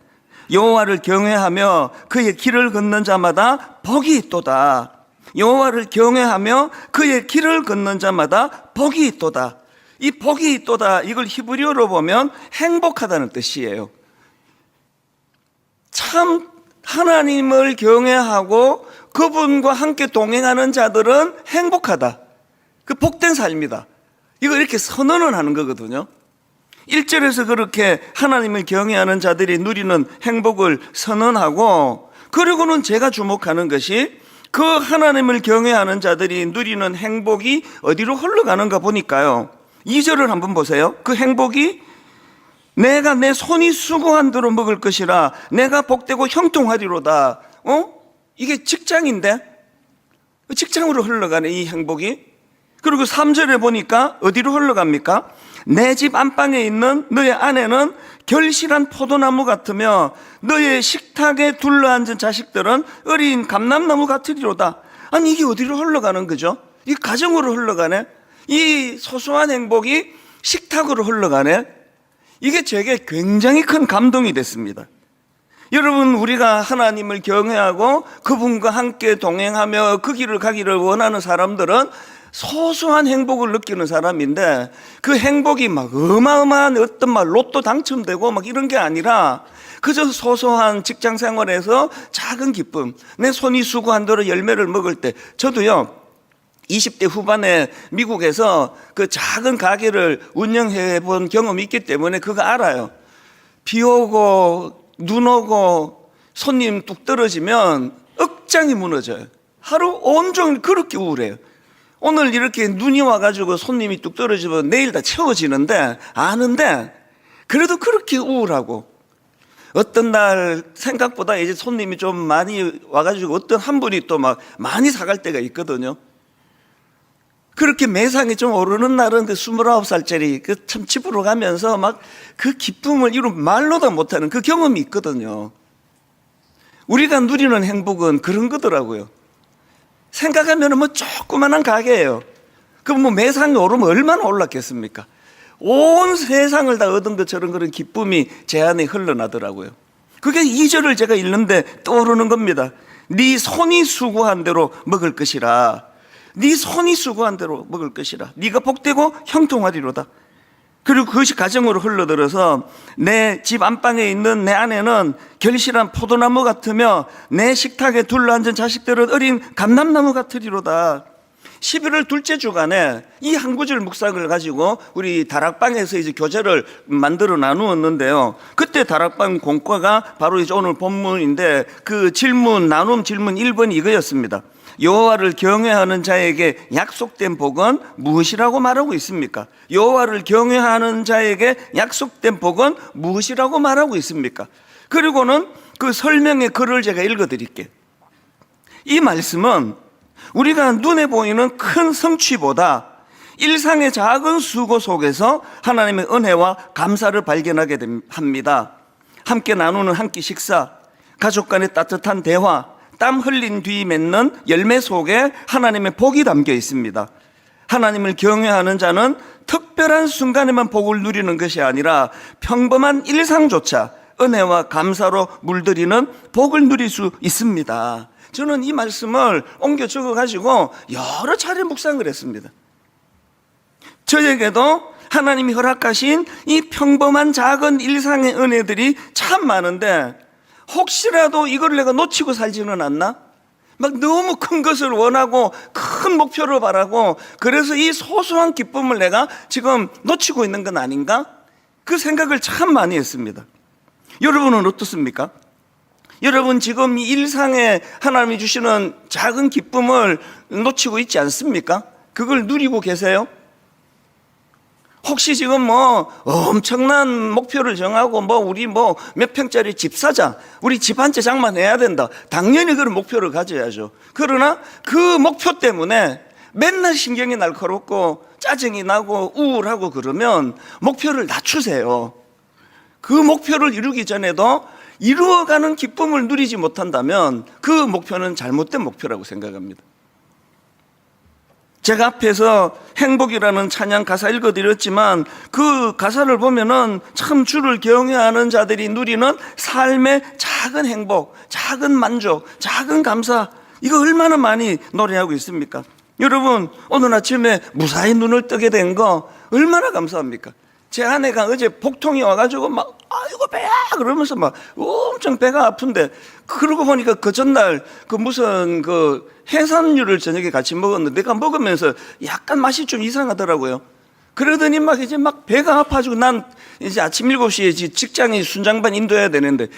여호와를 경외하며 그의 길을 걷는 자마다 복이 있도다. 여호와를 경외하며 그의 길을 걷는 자마다 복이 있도다. 이 복이 있도다, 이걸 히브리어로 보면 행복하다는 뜻이에요. 참 하나님을 경외하고 그분과 함께 동행하는 자들은 행복하다. 그 복된 삶이다. 이거 이렇게 선언을 하는 거거든요. 1절에서 그렇게 하나님을 경외하는 자들이 누리는 행복을 선언하고, 그리고는 제가 주목하는 것이 그 하나님을 경외하는 자들이 누리는 행복이 어디로 흘러가는가 보니까요. 2절을 한번 보세요. 그 행복이 내가 내 손이 수고한 대로 먹을 것이라 내가 복되고 형통하리로다. 이게 직장인데 직장으로 흘러가네, 이 행복이. 그리고 3절에 보니까 어디로 흘러갑니까? 내 집 안방에 있는 너의 아내는 결실한 포도나무 같으며 너의 식탁에 둘러앉은 자식들은 어린 감람나무 같으리로다. 아니, 이게 어디로 흘러가는 거죠? 이 가정으로 흘러가네. 이 소소한 행복이 식탁으로 흘러가네. 이게 제게 굉장히 큰 감동이 됐습니다. 여러분, 우리가 하나님을 경외하고 그분과 함께 동행하며 그 길을 가기를 원하는 사람들은 소소한 행복을 느끼는 사람인데, 그 행복이 막 어마어마한 어떤 로또 당첨되고 막 이런 게 아니라 그저 소소한 직장 생활에서 작은 기쁨, 내 손이 수고한 대로 열매를 먹을 때. 저도요 20대 후반에 미국에서 그 작은 가게를 운영해 본 경험이 있기 때문에 그거 알아요. 비 오고 눈 오고 손님 뚝 떨어지면 억장이 무너져요. 하루 온종일 그렇게 우울해요. 오늘 이렇게 눈이 와가지고 손님이 뚝 떨어지면 내일 다 채워지는데, 아는데 그래도 그렇게 우울하고, 어떤 날 생각보다 이제 손님이 좀 많이 와가지고 어떤 한 분이 또 막 많이 사갈 때가 있거든요. 그렇게 매상이 좀 오르는 날은 그 29살짜리 그 참 집으로 가면서 막 그 기쁨을 이루 말로도 못하는 그 경험이 있거든요. 우리가 누리는 행복은 그런 거더라고요. 생각하면 뭐 조그만한 가게예요. 그럼 뭐 매상이 오르면 얼마나 올랐겠습니까? 온 세상을 다 얻은 것처럼 그런 기쁨이 제 안에 흘러나더라고요. 그게 2절을 제가 읽는데 떠오르는 겁니다. 네 손이 수고한 대로 먹을 것이라. 네 손이 수고한 대로 먹을 것이라. 네가 복되고 형통하리로다. 그리고 그것이 가정으로 흘러들어서 내 집 안방에 있는 내 아내는 결실한 포도나무 같으며 내 식탁에 둘러앉은 자식들은 어린 감람나무 같으리로다. 11월 둘째 주간에 이 한 구절 묵상을 가지고 우리 다락방에서 이제 교재를 만들어 나누었는데요. 그때 다락방 공과가 바로 이제 오늘 본문인데, 그 나눔 질문 1번이 이거였습니다. 여호와를 경외하는 자에게 약속된 복은 무엇이라고 말하고 있습니까? 여호와를 경외하는 자에게 약속된 복은 무엇이라고 말하고 있습니까? 그리고는 그 설명의 글을 제가 읽어드릴게요. 이 말씀은 우리가 눈에 보이는 큰 성취보다 일상의 작은 수고 속에서 하나님의 은혜와 감사를 발견하게 합니다. 함께 나누는 한 끼 식사, 가족 간의 따뜻한 대화, 땀 흘린 뒤 맺는 열매 속에 하나님의 복이 담겨 있습니다. 하나님을 경외하는 자는 특별한 순간에만 복을 누리는 것이 아니라 평범한 일상조차 은혜와 감사로 물들이는 복을 누릴 수 있습니다. 저는 이 말씀을 옮겨 적어가지고 여러 차례 묵상을 했습니다. 저에게도 하나님이 허락하신 이 평범한 작은 일상의 은혜들이 참 많은데, 혹시라도 이걸 내가 놓치고 살지는 않나? 막 너무 큰 것을 원하고 큰 목표를 바라고, 그래서 이 소소한 기쁨을 내가 지금 놓치고 있는 건 아닌가? 그 생각을 참 많이 했습니다. 여러분은 어떻습니까? 여러분 지금 이 일상에 하나님이 주시는 작은 기쁨을 놓치고 있지 않습니까? 그걸 누리고 계세요? 혹시 지금 뭐 엄청난 목표를 정하고 뭐 우리 뭐 몇 평짜리 집 사자, 우리 집 한 채 장만해야 된다. 당연히 그런 목표를 가져야죠. 그러나 그 목표 때문에 맨날 신경이 날카롭고 짜증이 나고 우울하고 그러면 목표를 낮추세요. 그 목표를 이루기 전에도 이루어가는 기쁨을 누리지 못한다면 그 목표는 잘못된 목표라고 생각합니다. 제가 앞에서 행복이라는 찬양 가사 읽어드렸지만 그 가사를 보면은 참 주를 경외하는 자들이 누리는 삶의 작은 행복, 작은 만족, 작은 감사, 이거 얼마나 많이 노래하고 있습니까? 여러분, 오늘 아침에 무사히 눈을 뜨게 된 거 얼마나 감사합니까? 제 아내가 어제 복통이 와가지고 막 아이고 배야 그러면서 막 엄청 배가 아픈데, 그러고 보니까 그 전날 그 무슨 그 해산류를 저녁에 같이 먹었는데 내가 먹으면서 약간 맛이 좀 이상하더라고요. 그러더니 막 이제 막 배가 아파지고 난 이제 아침 7시에 직장에 순장반 인도해야 되는데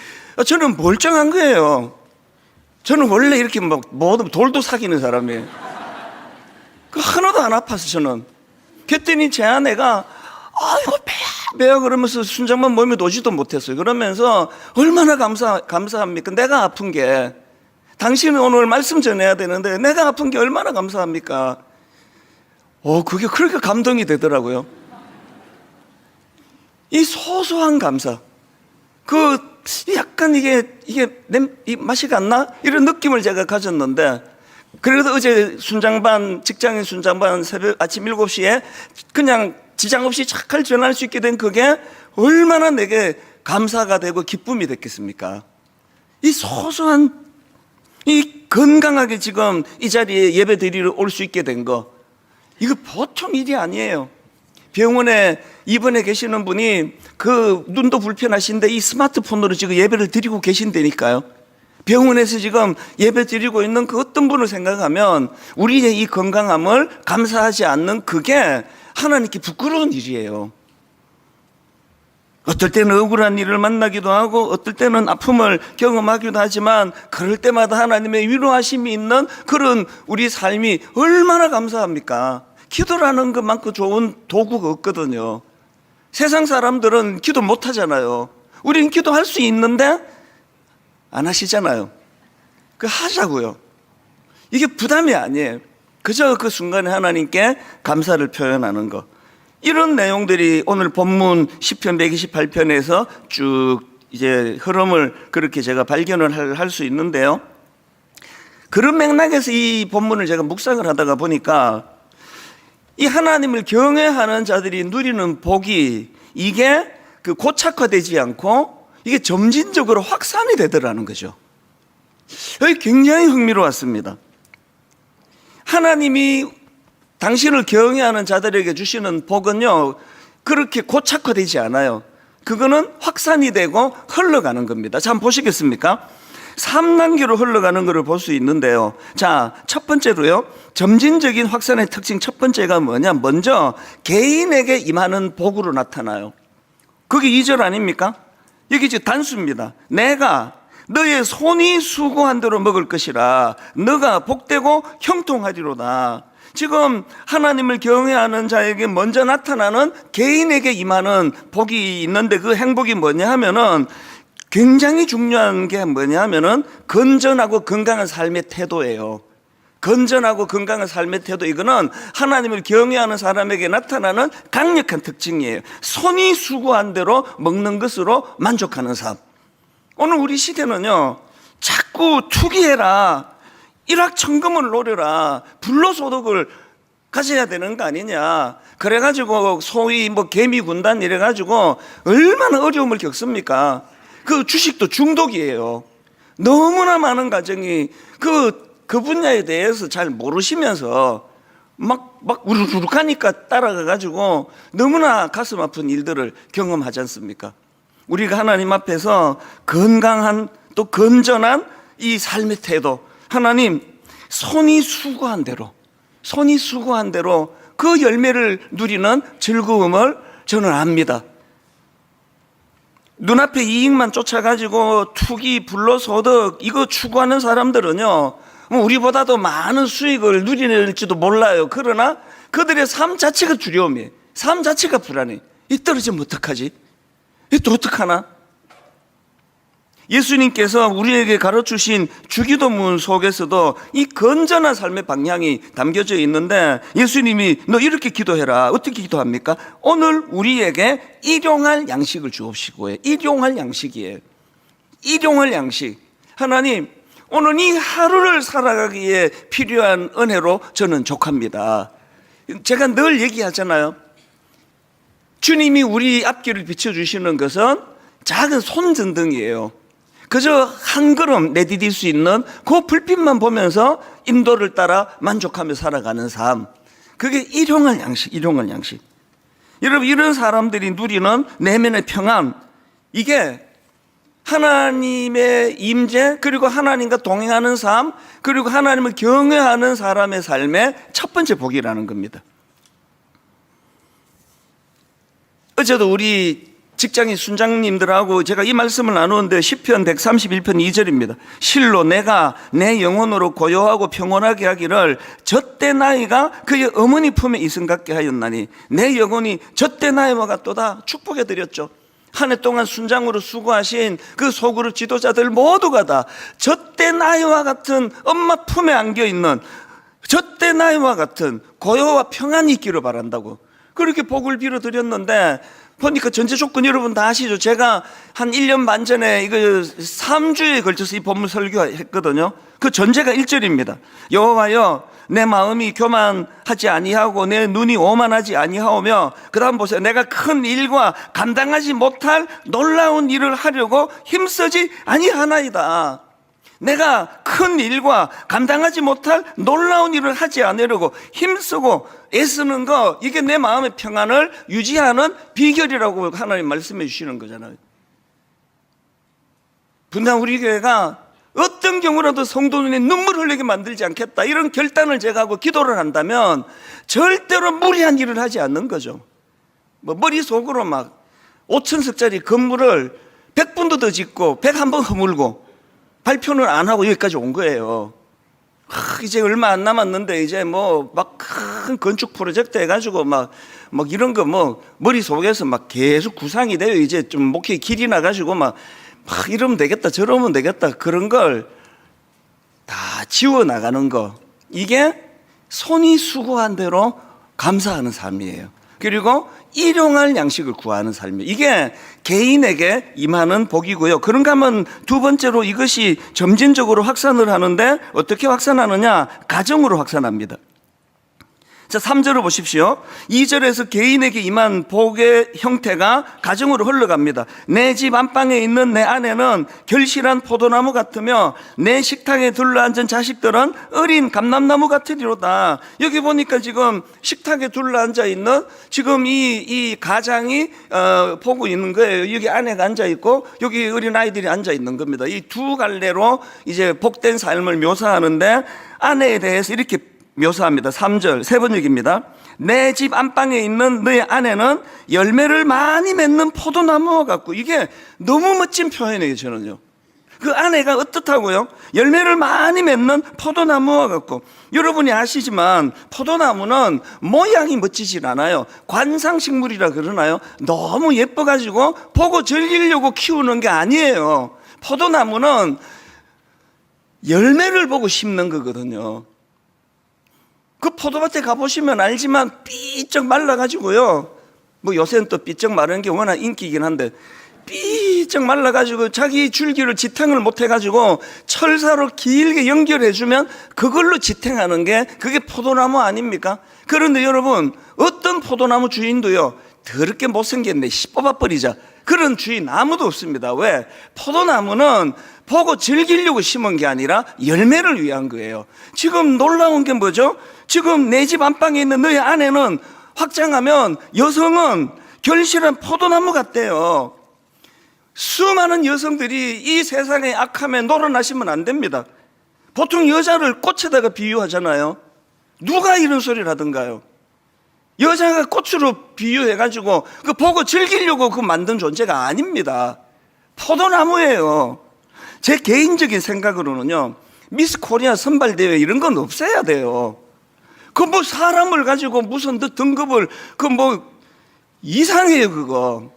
저는 멀쩡한 거예요. 저는 원래 이렇게 막 뭐든 돌도 사귀는 사람이에요. 그 하나도 안 아파서 저는. 그랬더니 제 아내가 아이고 배야 그러면서 순장만 몸에 오지도 못했어요. 그러면서 얼마나 감사합니까? 내가 아픈 게, 당신은 오늘 말씀 전해야 되는데 내가 아픈 게 얼마나 감사합니까? 그게 그렇게 감동이 되더라고요. 이 소소한 감사, 그 약간 이게 이 맛이 갔나? 이런 느낌을 제가 가졌는데, 그래도 어제 순장반, 직장인 순장반 새벽 아침 7시에 그냥 지장 없이 착할 전할 수 있게 된 그게 얼마나 내게 감사가 되고 기쁨이 됐겠습니까? 이 소소한, 이 건강하게 지금 이 자리에 예배 드리러 올 수 있게 된 거, 이거 보통 일이 아니에요. 병원에 입원해 계시는 분이 그 눈도 불편하신데 이 스마트폰으로 지금 예배를 드리고 계신다니까요. 병원에서 지금 예배 드리고 있는 그 어떤 분을 생각하면 우리의 이 건강함을 감사하지 않는 그게 하나님께 부끄러운 일이에요. 어떨 때는 억울한 일을 만나기도 하고 어떨 때는 아픔을 경험하기도 하지만 그럴 때마다 하나님의 위로하심이 있는 그런 우리 삶이 얼마나 감사합니까? 기도라는 것만큼 좋은 도구가 없거든요. 세상 사람들은 기도 못 하잖아요. 우리는 기도할 수 있는데 안 하시잖아요. 그 하자고요. 이게 부담이 아니에요. 그저 그 순간에 하나님께 감사를 표현하는 것. 이런 내용들이 오늘 본문 시편 128편에서 쭉 이제 흐름을 그렇게 제가 발견을 할 수 있는데요. 그런 맥락에서 이 본문을 제가 묵상을 하다가 보니까 이 하나님을 경외하는 자들이 누리는 복이 이게 그 고착화되지 않고 이게 점진적으로 확산이 되더라는 거죠. 여기 굉장히 흥미로웠습니다. 하나님이 당신을 경외하는 자들에게 주시는 복은요, 그렇게 고착화되지 않아요. 그거는 확산이 되고 흘러가는 겁니다. 자, 한번 보시겠습니까? 3단계로 흘러가는 것을 볼 수 있는데요. 자, 첫 번째로요, 점진적인 확산의 특징 첫 번째가 뭐냐? 먼저 개인에게 임하는 복으로 나타나요. 그게 2절 아닙니까? 여기 이제 단수입니다. 내가 너의 손이 수고한 대로 먹을 것이라 너가 복되고 형통하리로다. 지금 하나님을 경외하는 자에게 먼저 나타나는 개인에게 임하는 복이 있는데 그 행복이 뭐냐 하면은 굉장히 중요한 게 뭐냐 하면은 건전하고 건강한 삶의 태도예요. 건전하고 건강한 삶의 태도, 이거는 하나님을 경외하는 사람에게 나타나는 강력한 특징이에요. 손이 수고한 대로 먹는 것으로 만족하는 삶. 오늘 우리 시대는요, 자꾸 투기해라, 일확천금을 노려라, 불로소득을 가져야 되는 거 아니냐. 그래가지고 소위 뭐 개미군단 이래가지고 얼마나 어려움을 겪습니까? 그 주식도 중독이에요. 너무나 많은 가정이 그 분야에 대해서 잘 모르시면서 막 우르르 하니까 따라가가지고 너무나 가슴 아픈 일들을 경험하지 않습니까? 우리가 하나님 앞에서 건강한 또 건전한 이 삶의 태도, 하나님 손이 수고한 대로 그 열매를 누리는 즐거움을 저는 압니다. 눈앞에 이익만 쫓아가지고 투기, 불로소득 이거 추구하는 사람들은요, 우리보다도 많은 수익을 누릴지도 몰라요. 그러나 그들의 삶 자체가 두려움이에요. 삶 자체가 불안해. 이 떨어지면 어떡하지? 이 또 어떡하나? 예수님께서 우리에게 가르치신 주기도문 속에서도 이 건전한 삶의 방향이 담겨져 있는데 예수님이 너 이렇게 기도해라. 어떻게 기도합니까? 오늘 우리에게 일용할 양식을 주옵시고 해. 일용할 양식이에요. 일용할 양식. 하나님, 오늘 이 하루를 살아가기에 필요한 은혜로 저는 족합니다. 제가 늘 얘기하잖아요. 주님이 우리 앞길을 비춰주시는 것은 작은 손전등이에요. 그저 한 걸음 내디딜 수 있는 그 불빛만 보면서 인도를 따라 만족하며 살아가는 삶. 그게 일용할 양식, 일용할 양식. 여러분, 이런 사람들이 누리는 내면의 평안, 이게 하나님의 임재, 그리고 하나님과 동행하는 삶, 그리고 하나님을 경외하는 사람의 삶의 첫 번째 복이라는 겁니다. 어제도 우리 직장인 순장님들하고 제가 이 말씀을 나누는데 시편 131편 2절입니다. 실로 내가 내 영혼으로 고요하고 평온하게 하기를 젖대 나이가 그의 어머니 품에 이승 같게 하였나니 내 영혼이 젖대 나이와 같도다. 축복해 드렸죠. 한 해 동안 순장으로 수고하신 그 소그룹 지도자들 모두가 다 젖대 나이와 같은 엄마 품에 안겨있는 젖대 나이와 같은 고요와 평안이 있기를 바란다고 그렇게 복을 빌어드렸는데 보니까 전제 조건 여러분 다 아시죠? 제가 한 1년 반 전에 이거 3주에 걸쳐서 이 본문 설교했거든요. 그 전제가 1절입니다. 여호와여 내 마음이 교만하지 아니하고 내 눈이 오만하지 아니하오며 그 다음 보세요. 내가 큰 일과 감당하지 못할 놀라운 일을 하려고 힘쓰지 아니하나이다. 내가 큰 일과 감당하지 못할 놀라운 일을 하지 않으려고 힘쓰고 애쓰는 거, 이게 내 마음의 평안을 유지하는 비결이라고 하나님 말씀해 주시는 거잖아요. 분당 우리 교회가 어떤 경우라도 성도 눈에 눈물 흘리게 만들지 않겠다, 이런 결단을 제가 하고 기도를 한다면 절대로 무리한 일을 하지 않는 거죠. 뭐 머릿속으로 막 5천석짜리 건물을 100분도 더 짓고 101번 허물고 발표는 안 하고 여기까지 온 거예요. 이제 얼마 안 남았는데 이제 뭐 막 큰 건축 프로젝트 해가지고 막 이런 거 뭐 머릿속에서 막 계속 구상이 돼요. 이제 좀 목회 길이 나가지고 막 이러면 되겠다 저러면 되겠다, 그런 걸 다 지워 나가는 거, 이게 손이 수고한 대로 감사하는 삶이에요. 그리고 일용할 양식을 구하는 삶이에요. 이게 개인에게 임하는 복이고요. 그런가 하면 두 번째로 이것이 점진적으로 확산을 하는데 어떻게 확산하느냐? 가정으로 확산합니다. 자, 3절을 보십시오. 2절에서 개인에게 임한 복의 형태가 가정으로 흘러갑니다. 내 집 안방에 있는 내 아내는 결실한 포도나무 같으며 내 식탁에 둘러앉은 자식들은 어린 감람나무 같으리로다. 여기 보니까 지금 식탁에 둘러앉아 있는 지금 이 가장이 보고 있는 거예요. 여기 아내가 앉아 있고 여기 어린 아이들이 앉아 있는 겁니다. 이 두 갈래로 이제 복된 삶을 묘사하는데 아내에 대해서 이렇게 묘사합니다. 3절 세 번역입니다. 내 집 안방에 있는 너의 아내는 열매를 많이 맺는 포도나무와 같고, 이게 너무 멋진 표현이에요. 저는요, 그 아내가 어떻다고요? 열매를 많이 맺는 포도나무와 같고. 여러분이 아시지만 포도나무는 모양이 멋지질 않아요. 관상식물이라 그러나요? 너무 예뻐가지고 보고 즐기려고 키우는 게 아니에요. 포도나무는 열매를 보고 심는 거거든요. 그 포도밭에 가보시면 알지만 삐쩍 말라가지고요, 뭐 요새는 또 삐쩍 마르는 게 워낙 인기이긴 한데 삐쩍 말라가지고 자기 줄기를 지탱을 못해가지고 철사로 길게 연결해주면 그걸로 지탱하는 게 그게 포도나무 아닙니까? 그런데 여러분, 어떤 포도나무 주인도요 더럽게 못생겼네 뽑아버리자, 그런 주인 아무도 없습니다. 왜? 포도나무는 보고 즐기려고 심은 게 아니라 열매를 위한 거예요. 지금 놀라운 게 뭐죠? 지금 내 집 안방에 있는 너의 아내는 확장하면 여성은 결실한 포도나무 같대요. 수많은 여성들이 이 세상의 악함에 놀아나시면 안 됩니다. 보통 여자를 꽃에다가 비유하잖아요. 누가 이런 소리를 하던가요? 여자가 꽃으로 비유해가지고 그 보고 즐기려고 그 만든 존재가 아닙니다. 포도나무예요. 제 개인적인 생각으로는요, 미스 코리아 선발대회 이런 건 없애야 돼요. 그 뭐 사람을 가지고 무슨 등급을 그 뭐 이상해요, 그거.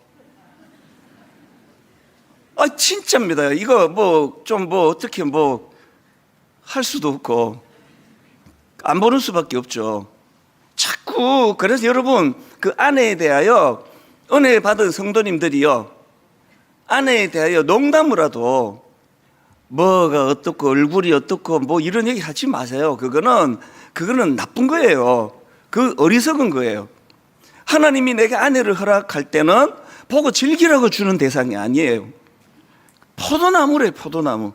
아, 진짜입니다. 이거 어떻게 할 수도 없고, 안 보는 수밖에 없죠. 자꾸, 그래서 여러분, 그 아내에 대하여, 은혜 받은 성도님들이요, 아내에 대하여 농담으로라도, 뭐가 어떻고, 얼굴이 어떻고, 이런 얘기 하지 마세요. 그거는 나쁜 거예요. 그 어리석은 거예요. 하나님이 내게 아내를 허락할 때는 보고 즐기라고 주는 대상이 아니에요. 포도나무래, 포도나무.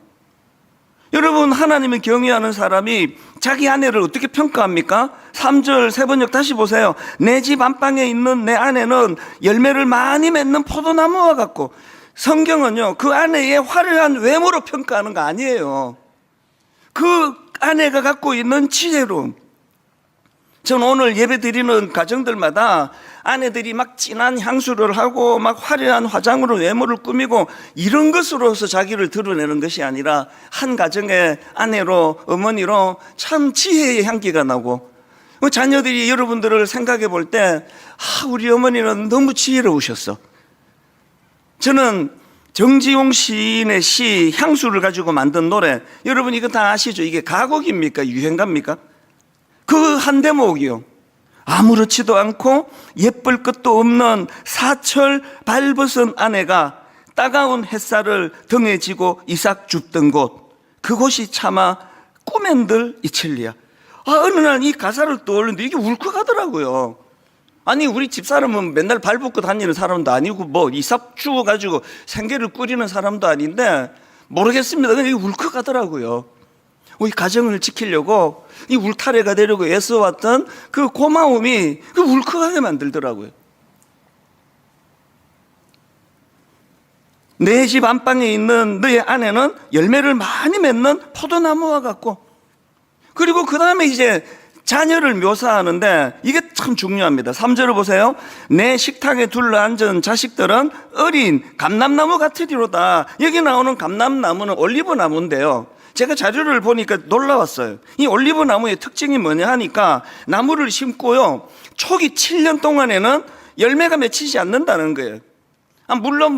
여러분, 하나님을 경외하는 사람이 자기 아내를 어떻게 평가합니까? 3절 세번역 다시 보세요. 내 집 안방에 있는 내 아내는 열매를 많이 맺는 포도나무와 같고, 성경은요, 그 아내의 화려한 외모로 평가하는 거 아니에요. 그 아내가 갖고 있는 지혜로움. 저는 오늘 예배 드리는 가정들마다 아내들이 막 진한 향수를 하고 막 화려한 화장으로 외모를 꾸미고 이런 것으로서 자기를 드러내는 것이 아니라 한 가정의 아내로, 어머니로 참 지혜의 향기가 나고, 자녀들이 여러분들을 생각해 볼 때, 우리 어머니는 너무 지혜로우셨어. 저는 정지용 시인의 시 향수를 가지고 만든 노래, 여러분 이거 다 아시죠? 이게 가곡입니까? 유행가입니까? 그 한 대목이요. 아무렇지도 않고 예쁠 것도 없는 사철 발벗은 아내가 따가운 햇살을 등에 지고 이삭 줍던 곳, 그곳이 차마 꿈엔들 이칠리야. 어느 날 이 가사를 떠올리는데 이게 울컥하더라고요. 아니, 우리 집사람은 맨날 발벗고 다니는 사람도 아니고 이삭 주워가지고 생계를 꾸리는 사람도 아닌데 모르겠습니다. 그냥 이게 울컥하더라고요. 이 가정을 지키려고 이 울타리가 되려고 애써왔던 그 고마움이 그 울컥하게 만들더라고요. 내 집 안방에 있는 너의 아내는 열매를 많이 맺는 포도나무와 같고, 그리고 그 다음에 이제 자녀를 묘사하는데 이게 참 중요합니다. 3절을 보세요. 내 식탁에 둘러앉은 자식들은 어린 감람나무 같으리로다. 여기 나오는 감람나무는 올리브나무인데요, 제가 자료를 보니까 놀라웠어요. 이 올리브나무의 특징이 뭐냐 하니까, 나무를 심고요, 초기 7년 동안에는 열매가 맺히지 않는다는 거예요. 물론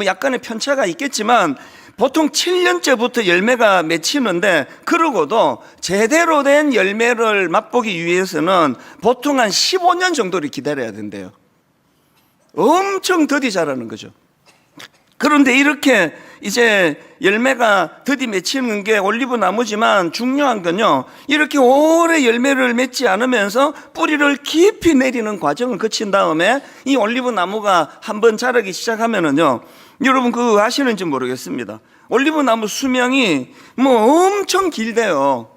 약간의 편차가 있겠지만 보통 7년째부터 열매가 맺히는데, 그러고도 제대로 된 열매를 맛보기 위해서는 보통 한 15년 정도를 기다려야 된대요. 엄청 더디 자라는 거죠. 그런데 이렇게 이제 열매가 더디 맺히는 게 올리브 나무지만, 중요한 건요, 이렇게 오래 열매를 맺지 않으면서 뿌리를 깊이 내리는 과정을 거친 다음에 이 올리브 나무가 한번 자라기 시작하면은요, 여러분 그거 아시는지 모르겠습니다. 올리브 나무 수명이 엄청 길대요.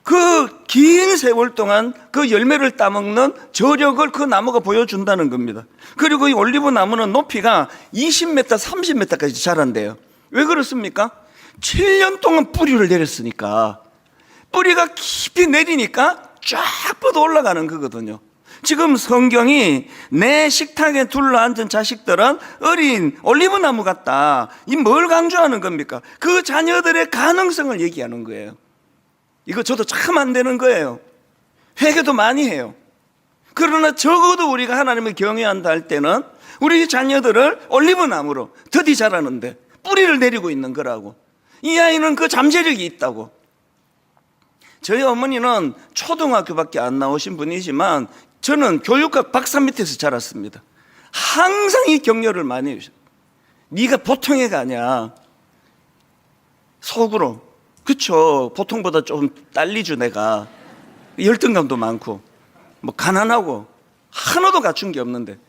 그 긴 세월 동안 그 열매를 따먹는 저력을 그 나무가 보여준다는 겁니다. 그리고 이 올리브 나무는 높이가 20m, 30m까지 자란대요. 왜 그렇습니까? 7년 동안 뿌리를 내렸으니까. 뿌리가 깊이 내리니까 쫙 뻗어 올라가는 거거든요. 지금 성경이 내 식탁에 둘러앉은 자식들은 어린 올리브나무 같다, 이 뭘 강조하는 겁니까? 그 자녀들의 가능성을 얘기하는 거예요. 이거 저도 참 안 되는 거예요. 회개도 많이 해요. 그러나 적어도 우리가 하나님을 경외한다 할 때는 우리 자녀들을 올리브나무로 더디 자라는데 뿌리를 내리고 있는 거라고. 이 아이는 그 잠재력이 있다고. 저희 어머니는 초등학교밖에 안 나오신 분이지만 저는 교육학 박사 밑에서 자랐습니다. 항상 이 격려를 많이 해주셔요. 네가 보통 애가 아니야. 속으로. 그쵸, 보통보다 좀 딸리죠. 내가 열등감도 많고 가난하고 하나도 갖춘 게 없는데,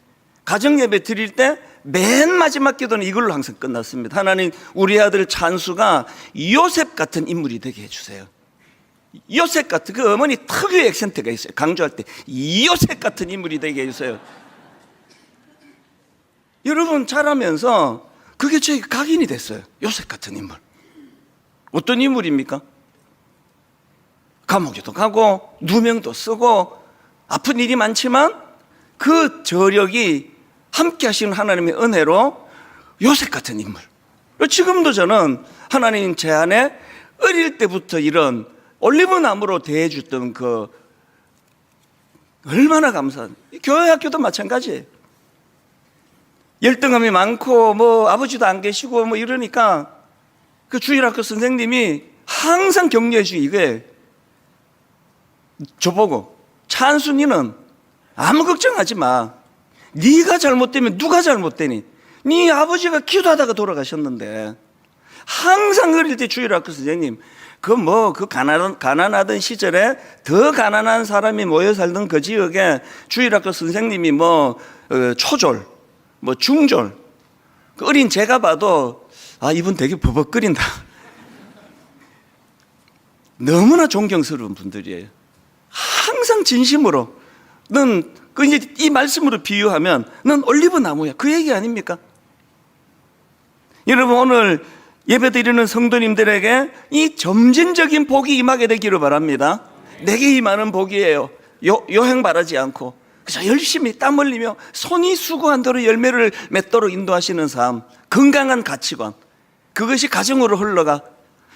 가정예배 드릴 때 맨 마지막 기도는 이걸로 항상 끝났습니다. 하나님, 우리 아들 찬수가 요셉 같은 인물이 되게 해주세요. 요셉 같은, 그 어머니 특유의 액센트가 있어요. 강조할 때 요셉 같은 인물이 되게 해주세요. 여러분, 자라면서 그게 저희 각인이 됐어요. 요셉 같은 인물. 어떤 인물입니까? 감옥에도 가고 누명도 쓰고 아픈 일이 많지만 그 저력이 함께 하시는 하나님의 은혜로 요셉 같은 인물. 지금도 저는 하나님 제 안에 어릴 때부터 이런 올리브나무로 대해줬던 그 얼마나 감사합니까? 교회 학교도 마찬가지예요. 열등감이 많고 뭐 아버지도 안 계시고 뭐 이러니까 그 주일학교 선생님이 항상 격려해 주기 이거예요. 저보고 찬순이는 아무 걱정하지 마. 네가 잘못되면 누가 잘못되니? 네 아버지가 기도하다가 돌아가셨는데. 항상 어릴 때 주일학교 선생님 그 가난하던 시절에 더 가난한 사람이 모여 살던 그 지역에 주일학교 선생님이 초졸 중졸 그 어린 제가 봐도 이분 되게 버벅거린다. 너무나 존경스러운 분들이에요. 항상 진심으로 이제 이 말씀으로 비유하면 넌 올리브 나무야, 그 얘기 아닙니까? 여러분, 오늘 예배드리는 성도님들에게 이 점진적인 복이 임하게 되기를 바랍니다. 내게 임하는 복이에요. 요행 바라지 않고 그저 열심히 땀 흘리며 손이 수고한 대로 열매를 맺도록 인도하시는 삶, 건강한 가치관, 그것이 가정으로 흘러가.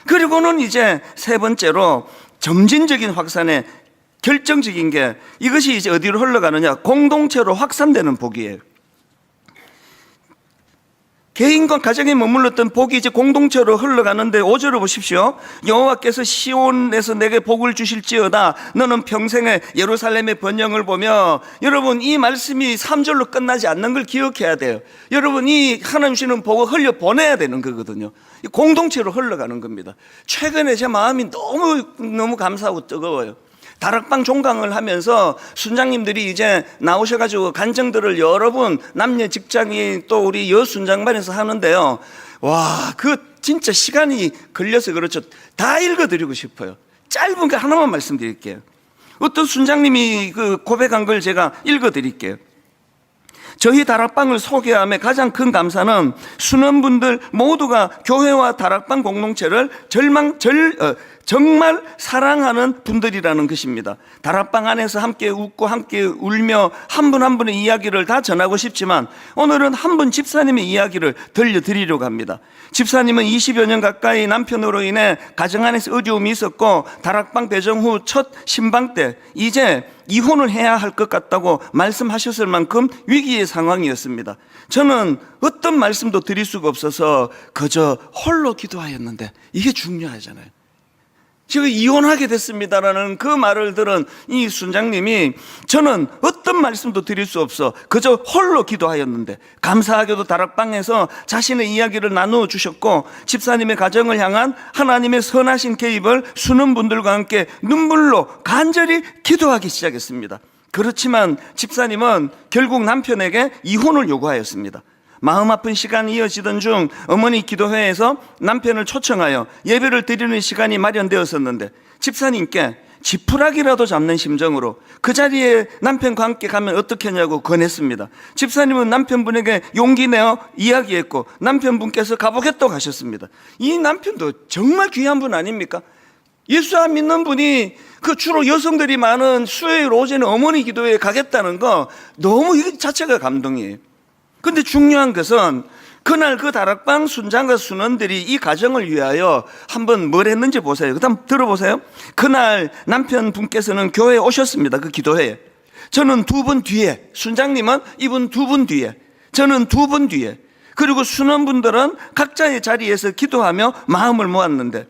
그리고는 이제 세 번째로 점진적인 확산의 결정적인 게 이것이 이제 어디로 흘러가느냐? 공동체로 확산되는 복이에요. 개인과 가정에 머물렀던 복이 이제 공동체로 흘러가는데 5절을 보십시오. 여호와께서 시온에서 내게 복을 주실지어다. 너는 평생에 예루살렘의 번영을 보며. 여러분, 이 말씀이 3절로 끝나지 않는 걸 기억해야 돼요. 여러분, 이 하나님 주시는 복을 흘려보내야 되는 거거든요. 공동체로 흘러가는 겁니다. 최근에 제 마음이 너무 감사하고 뜨거워요. 다락방 종강을 하면서 순장님들이 이제 나오셔가지고 간증들을 여러 분, 남녀 직장인 또 우리 여순장반에서 하는데요. 와, 진짜 시간이 걸려서 그렇죠. 다 읽어드리고 싶어요. 짧은 거 하나만 말씀드릴게요. 어떤 순장님이 고백한 걸 제가 읽어드릴게요. 저희 다락방을 소개함에 가장 큰 감사는 수능분들 모두가 교회와 다락방 공동체를 정말 사랑하는 분들이라는 것입니다. 다락방 안에서 함께 웃고 함께 울며 한 분 한 분의 이야기를 다 전하고 싶지만 오늘은 한 분 집사님의 이야기를 들려드리려고 합니다. 집사님은 20여 년 가까이 남편으로 인해 가정 안에서 어려움이 있었고 다락방 배정 후 첫 신방 때 이제 이혼을 해야 할 것 같다고 말씀하셨을 만큼 위기의 상황이었습니다. 저는 어떤 말씀도 드릴 수가 없어서 그저 홀로 기도하였는데, 이게 중요하잖아요. 제가 이혼하게 됐습니다라는 그 말을 들은 이 순장님이 저는 어떤 말씀도 드릴 수 없어 그저 홀로 기도하였는데, 감사하게도 다락방에서 자신의 이야기를 나누어 주셨고 집사님의 가정을 향한 하나님의 선하신 개입을 수는 분들과 함께 눈물로 간절히 기도하기 시작했습니다. 그렇지만 집사님은 결국 남편에게 이혼을 요구하였습니다. 마음 아픈 시간이 이어지던 중 어머니 기도회에서 남편을 초청하여 예배를 드리는 시간이 마련되었었는데 집사님께 지푸라기라도 잡는 심정으로 그 자리에 남편과 함께 가면 어떻겠냐고 권했습니다. 집사님은 남편분에게 용기 내어 이야기했고 남편분께서 가보겠다고 하셨습니다. 이 남편도 정말 귀한 분 아닙니까? 예수 안 믿는 분이 주로 여성들이 많은 수요일 오전에 어머니 기도회에 가겠다는 거 너무 이 자체가 감동이에요. 근데 중요한 것은 그날 그 다락방 순장과 순원들이 이 가정을 위하여 한번 뭘 했는지 보세요. 그다음 들어보세요. 그날 남편분께서는 교회에 오셨습니다. 그 기도회에. 저는 두 분 뒤에, 순장님은 이분 두 분 뒤에, 저는 두 분 뒤에, 그리고 순원분들은 각자의 자리에서 기도하며 마음을 모았는데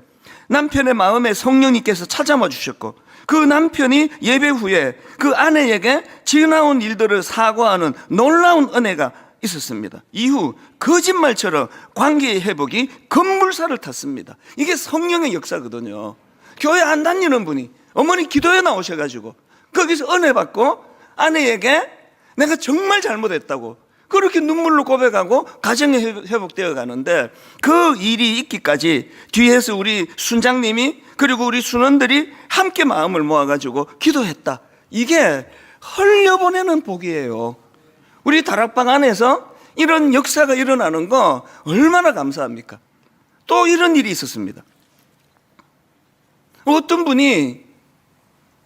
남편의 마음에 성령님께서 찾아와 주셨고 그 남편이 예배 후에 그 아내에게 지나온 일들을 사과하는 놀라운 은혜가 있었습니다. 이후 거짓말처럼 관계의 회복이 급물살을 탔습니다. 이게 성령의 역사거든요. 교회 안 다니는 분이 어머니 기도에 나오셔가지고 거기서 은혜 받고 아내에게 내가 정말 잘못했다고 그렇게 눈물로 고백하고 가정이 회복되어 가는데, 그 일이 있기까지 뒤에서 우리 순장님이 그리고 우리 순원들이 함께 마음을 모아가지고 기도했다. 이게 흘려보내는 복이에요. 우리 다락방 안에서 이런 역사가 일어나는 거 얼마나 감사합니까? 또 이런 일이 있었습니다. 어떤 분이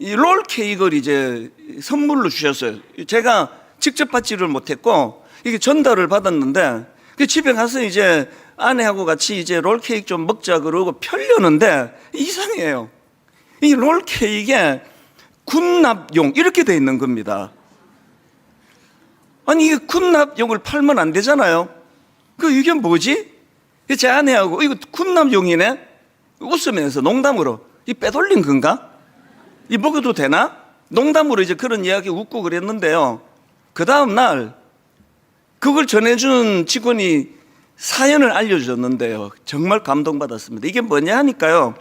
이 롤케이크를 이제 선물로 주셨어요. 제가 직접 받지를 못했고 이게 전달을 받았는데 집에 가서 이제 아내하고 같이 이제 롤케이크 좀 먹자 그러고 펴려는데 이상해요. 이 롤케이크에 군납용 이렇게 돼 있는 겁니다. 아니 이게 군납용을 팔면 안 되잖아요. 이게 뭐지? 제 아내하고 이거 군납용이네? 웃으면서 농담으로 이 빼돌린 건가? 이 먹어도 되나? 농담으로 이제 그런 이야기 웃고 그랬는데요. 그 다음 날 그걸 전해준 직원이 사연을 알려주셨는데요. 정말 감동받았습니다. 이게 뭐냐 하니까요.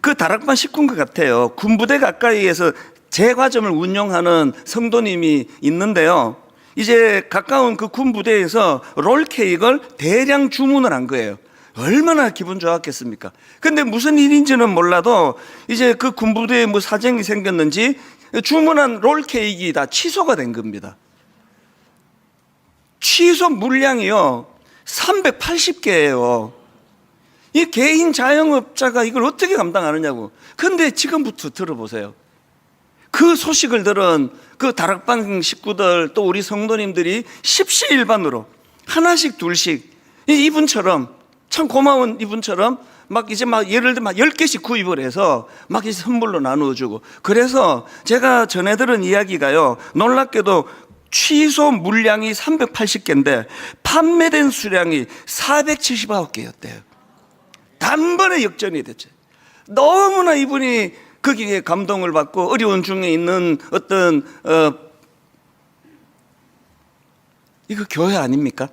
그 다락방 식구인 것 같아요. 군부대 가까이에서 제과점을 운영하는 성도님이 있는데요. 이제 가까운 그 군부대에서 롤케이크를 대량 주문을 한 거예요. 얼마나 기분 좋았겠습니까? 근데 무슨 일인지는 몰라도 이제 그 군부대에 뭐 사정이 생겼는지 주문한 롤케이크가 다 취소가 된 겁니다. 취소 물량이요 380개예요. 이 개인 자영업자가 이걸 어떻게 감당하느냐고. 근데 지금부터 들어보세요. 그 소식을 들은 그 다락방 식구들 또 우리 성도님들이 십시일반으로 하나씩 둘씩 이분처럼 참 고마운 이분처럼 막 이제 막 예를 들면 10개씩 구입을 해서 막 이제 선물로 나누어주고. 그래서 제가 전해들은 이야기가요, 놀랍게도 취소 물량이 380개인데 판매된 수량이 479개였대요. 단번에 역전이 됐죠. 너무나 이분이 거기에 감동을 받고 어려운 중에 있는 어떤 이거 교회 아닙니까?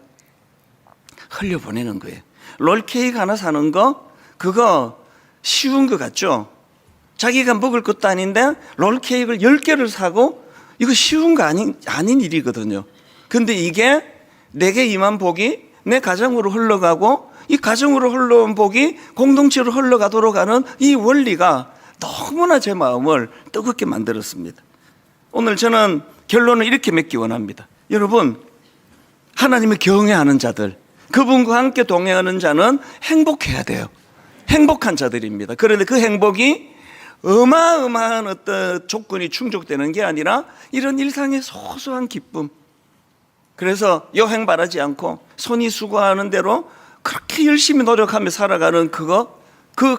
흘려보내는 거예요. 롤케이크 하나 사는 거 그거 쉬운 거 같죠? 자기가 먹을 것도 아닌데 롤케이크를 10개를 사고 이거 쉬운 거 아닌 일이거든요. 근데 이게 내게 임한 복이 내 가정으로 흘러가고 이 가정으로 흘러온 복이 공동체로 흘러가도록 하는 이 원리가 너무나 제 마음을 뜨겁게 만들었습니다. 오늘 저는 결론을 이렇게 맺기 원합니다. 여러분, 하나님을 경외하는 자들, 그분과 함께 동행하는 자는 행복해야 돼요. 행복한 자들입니다. 그런데 그 행복이 어마어마한 어떤 조건이 충족되는 게 아니라 이런 일상의 소소한 기쁨. 그래서 여행 바라지 않고 손이 수고하는 대로 그렇게 열심히 노력하며 살아가는 그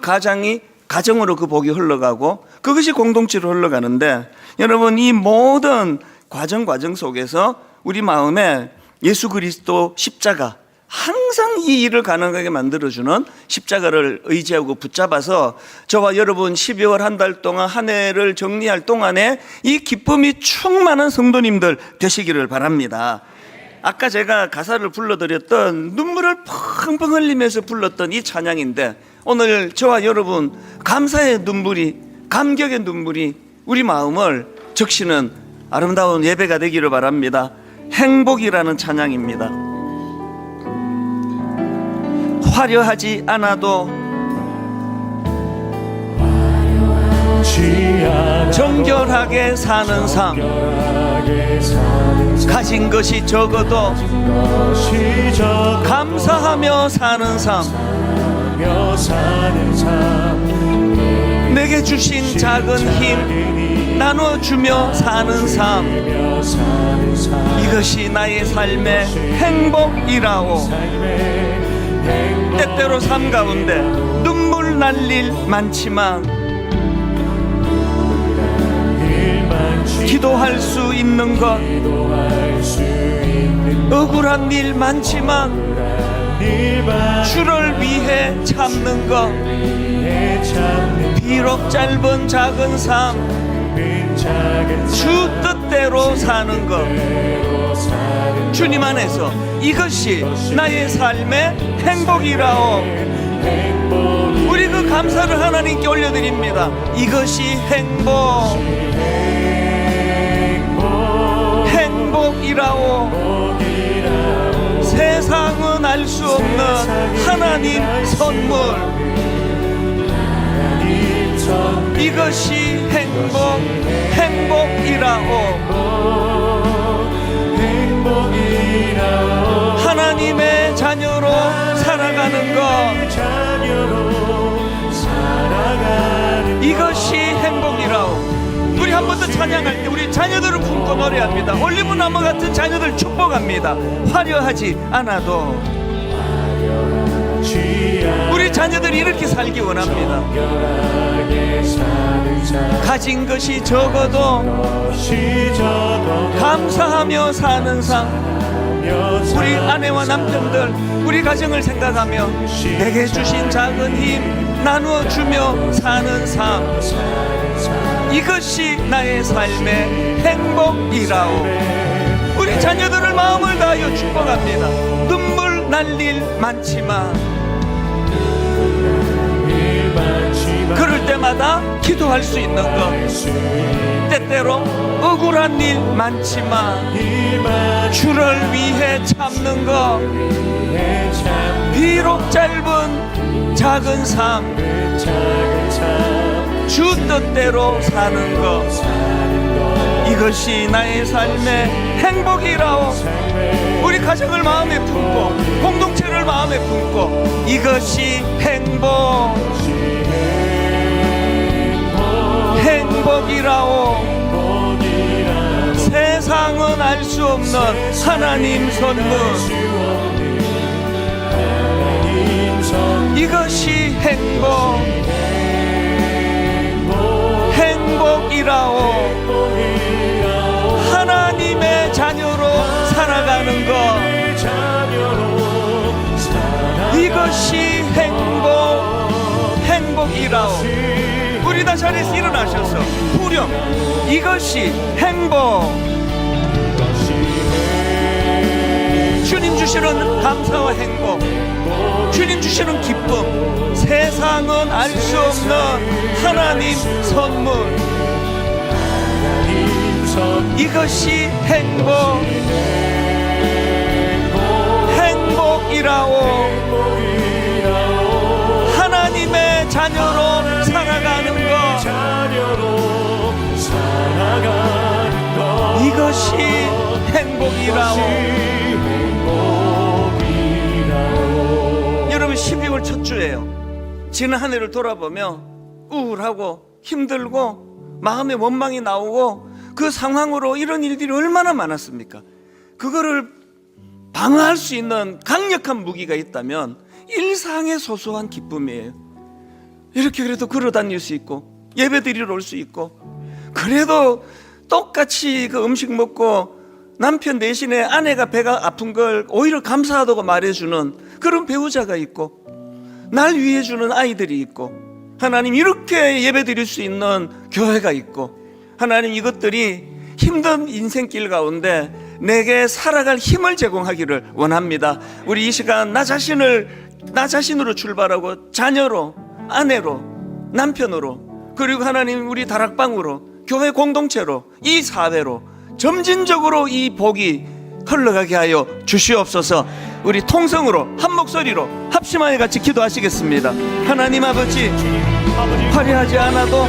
가정으로 그 복이 흘러가고 그것이 공동체로 흘러가는데, 여러분 이 모든 과정 속에서 우리 마음에 예수 그리스도 십자가, 항상 이 일을 가능하게 만들어주는 십자가를 의지하고 붙잡아서 저와 여러분 12월 한 달 동안 한 해를 정리할 동안에 이 기쁨이 충만한 성도님들 되시기를 바랍니다. 아까 제가 가사를 불러드렸던 눈물을 펑펑 흘리면서 불렀던 이 찬양인데, 오늘 저와 여러분 감사의 눈물이, 감격의 눈물이 우리 마음을 적시는 아름다운 예배가 되기를 바랍니다. 행복이라는 찬양입니다. 화려하지 않아도 정결하게 사는 삶, 가진 것이 적어도 감사하며 사는 삶, 내게 주신 작은 힘 나눠주며 사는 삶, 이것이 나의 삶의 행복이라오. 때때로 삶 가운데 눈물 날 일 많지만 기도할 수 있는 것, 억울한 일 많지만 주를 위해 참는 것, 비록 짧은 작은 삶 주 뜻대로 사는 것, 주님 안에서 이것이 나의 삶의 행복이라오. 우리 그 감사를 하나님께 올려드립니다. 이것이 행복이라오. 세상은 알 수 없는 하나님 선물, 이것이 행복이라오. 하나님의 자녀로 살아가는 것, 이것이 행복이라오. 우리 한 번 더 찬양할 때 우리 자녀들을 품고 노래합니다. 올리브나무 같은 자녀들 축복합니다. 화려하지 않아도 우리 자녀들이 이렇게 살기 원합니다. 가진 것이 적어도 감사하며 사는 삶, 우리 아내와 남편들, 우리 가정을 생각하며 내게 주신 작은 힘 나누어 주며 사는 삶, 이것이 나의 삶의 행복이라오. 우리 자녀들을 마음을 다하여 축복합니다. 눈물 날 일 많지만 그럴 때마다 기도할 수 있는 것, 때때로 억울한 일 많지만 주를 위해 참는 것, 비록 짧은 작은 삶, 주 뜻대로 사는 것, 이것이 나의 삶의 행복이라오. 우리 가정을 마음에 품고 공동체를 마음에 품고 이것이 행복이라오. 세상은 알 수 없는 하나님 선물, 이것이 행복이라오. 하나님의 자녀로 살아가는 것, 이것이 행복이라오. 우리 다 자리에서 일어나셔서 후렴, 이것이 행복. 주님 주시는 감사와 행복, 주님 주시는 기쁨, 세상은 알 수 없는 하나님 선물, 이것이 행복이라오. 하나님의 자녀로 살아가는 것, 이것이 행복이라오. 여러분, 12월 첫 주예요. 지난 한 해를 돌아보며 우울하고 힘들고 마음에 원망이 나오고 그 상황으로 이런 일들이 얼마나 많았습니까? 그거를 방어할 수 있는 강력한 무기가 있다면 일상의 소소한 기쁨이에요. 이렇게 그래도 걸어 다닐 수 있고 예배 드리러 올 수 있고, 그래도 똑같이 그 음식 먹고 남편 대신에 아내가 배가 아픈 걸 오히려 감사하다고 말해주는 그런 배우자가 있고, 날 위해주는 아이들이 있고, 하나님 이렇게 예배 드릴 수 있는 교회가 있고, 하나님 이것들이 힘든 인생길 가운데 내게 살아갈 힘을 제공하기를 원합니다. 우리 이 시간 나 자신으로 출발하고 자녀로, 아내로, 남편으로, 그리고 하나님 우리 다락방으로, 교회 공동체로, 이 사회로 점진적으로 이 복이 흘러가게 하여 주시옵소서. 우리 통성으로 한 목소리로 합심하여 같이 기도하시겠습니다. 하나님 아버지, 화려하지 않아도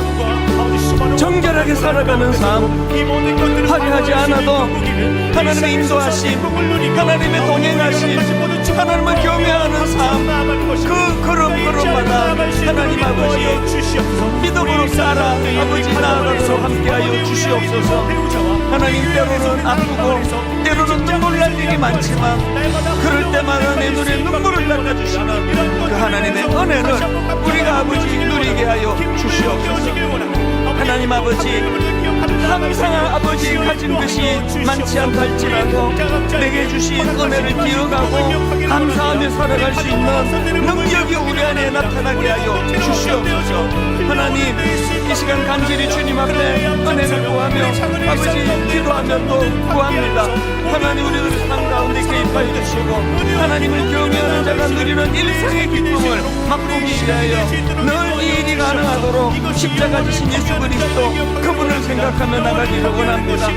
정결하게 살아가는 삶, 화려하지 않아도 하나님의 인도하심, 하나님의 동행하심, 하나님을 경외하는 삶, 그 걸음걸음마다 하나님 아버지 믿음으로 살아 아버지 나아가도록 함께하여 주시옵소서. 하나님, 때로는 아프고 때로는 눈물 날 일이 많지만 그럴 때마다 내 눈에 눈물을 닦아주시는 그 하나님의 은혜를 우리가 아버지 누리게 하여 주시옵소서. 하나님 아버지, 항상 아버지 가진 것이 많지 않달지라도 내게 주신 은혜를 기억하고 감사하며 살아갈 수 있는 능력이 우리 안에 나타나게 하여 주시옵소서. 하나님, 이 시간 간절히 주님 앞에 은혜를 구하며 아버지 기도하며 또 구합니다. 하나님, 우리들의 삶 가운데 개입하여 주시고 하나님을 경외하는 자가 누리는 일상의 기쁨을 맛보기 위하여 늘 이 일이 가능하도록 십자가 지신 예수 그리스도 그분을 생각하며 나가기를 원합니다.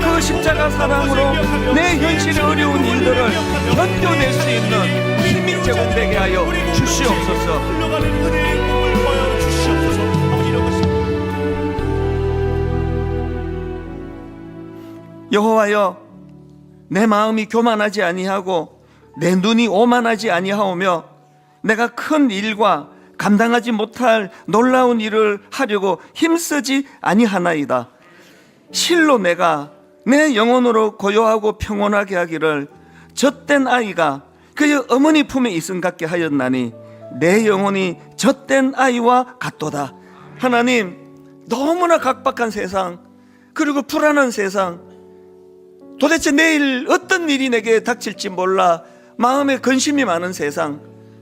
그 십자가 사랑으로 내 현실의 어려운 일들을 견뎌낼 수 있는 힘이 제공되게 하여 주시옵소서. 여호와여, 내 마음이 교만하지 아니하고 내 눈이 오만하지 아니하오며 내가 큰 일과 감당하지 못할 놀라운 일을 하려고 힘쓰지 아니하나이다. 실로 내가 내 영혼으로 고요하고 평온하게 하기를 젖된 아이가 그의 어머니 품에 있음 같게 하였나니 내 영혼이 젖된 아이와 같도다. 하나님, 너무나 각박한 세상, 그리고 불안한 세상, 도대체 내일 어떤 일이 내게 닥칠지 몰라 마음에 근심이 많은 세상,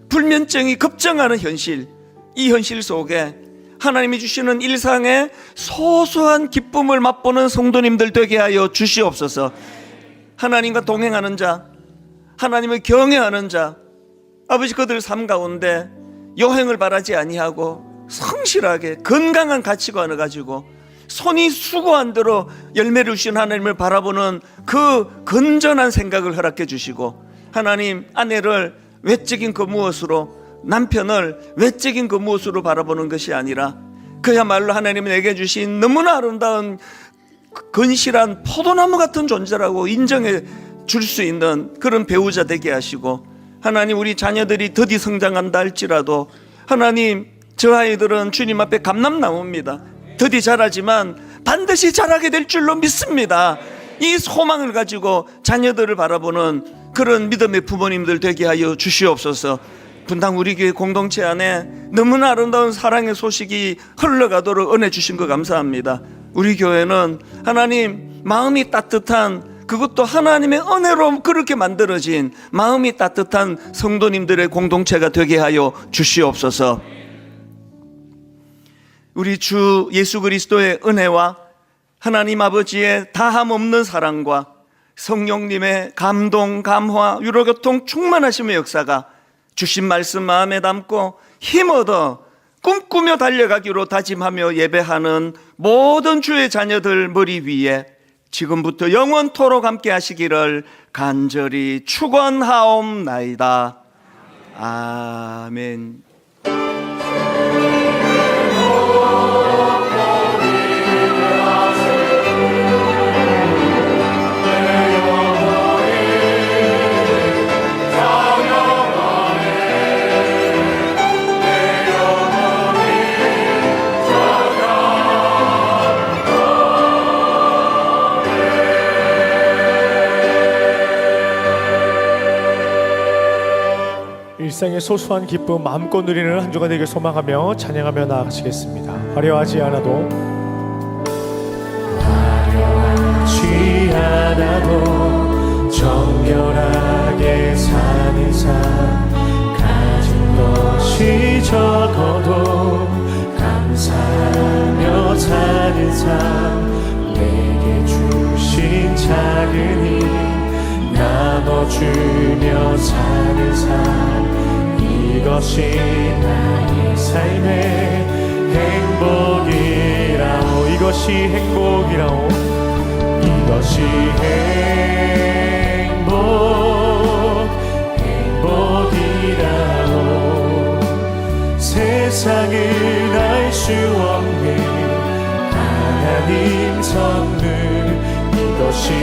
불면증이 급증하는 현실, 이 현실 속에 하나님이 주시는 일상의 소소한 기쁨을 맛보는 성도님들 되게 하여 주시옵소서. 하나님과 동행하는 자, 하나님을 경외하는 자, 아버지, 그들 삶 가운데 여행을 바라지 아니하고 성실하게 건강한 가치관을 가지고 손이 수고한 대로 열매를 주신 하나님을 바라보는 그 건전한 생각을 허락해 주시고, 하나님, 아내를 외적인 그 무엇으로, 남편을 외적인 그 무엇으로 바라보는 것이 아니라 그야말로 하나님이 내게 주신 너무나 아름다운 건실한 포도나무 같은 존재라고 인정해 줄 수 있는 그런 배우자 되게 하시고, 하나님, 우리 자녀들이 더디 성장한다 할지라도 하나님, 저 아이들은 주님 앞에 감람나무입니다. 더디 자라지만 반드시 자라게 될 줄로 믿습니다. 이 소망을 가지고 자녀들을 바라보는 그런 믿음의 부모님들 되게 하여 주시옵소서. 분당 우리 교회 공동체 안에 너무나 아름다운 사랑의 소식이 흘러가도록 은혜 주신 거 감사합니다. 우리 교회는 하나님, 마음이 따뜻한, 그것도 하나님의 은혜로 그렇게 만들어진 마음이 따뜻한 성도님들의 공동체가 되게 하여 주시옵소서. 우리 주 예수 그리스도의 은혜와 하나님 아버지의 다함 없는 사랑과 성령님의 감동, 감화, 유로교통 충만하심의 역사가 주신 말씀 마음에 담고 힘 얻어 꿈꾸며 달려가기로 다짐하며 예배하는 모든 주의 자녀들 머리 위에 지금부터 영원토록 함께 하시기를 간절히 축원하옵나이다. 아멘. 일상의 소소한 기쁨 마음껏 누리는 한 주가 되길 소망하며 찬양하며 나아가시겠습니다. 화려하지 않아도 정결하게 사는 삶, 가진 것이 적어도 감사하며 사는 삶, 내게 주신 작은 힘 나눠주며 사는 삶, 이것이 나의 삶의 행복이라오. 이것이 행복이라오. 이것이 행복이라오. 세상은 알 수 없는 하나님 선물, 이것이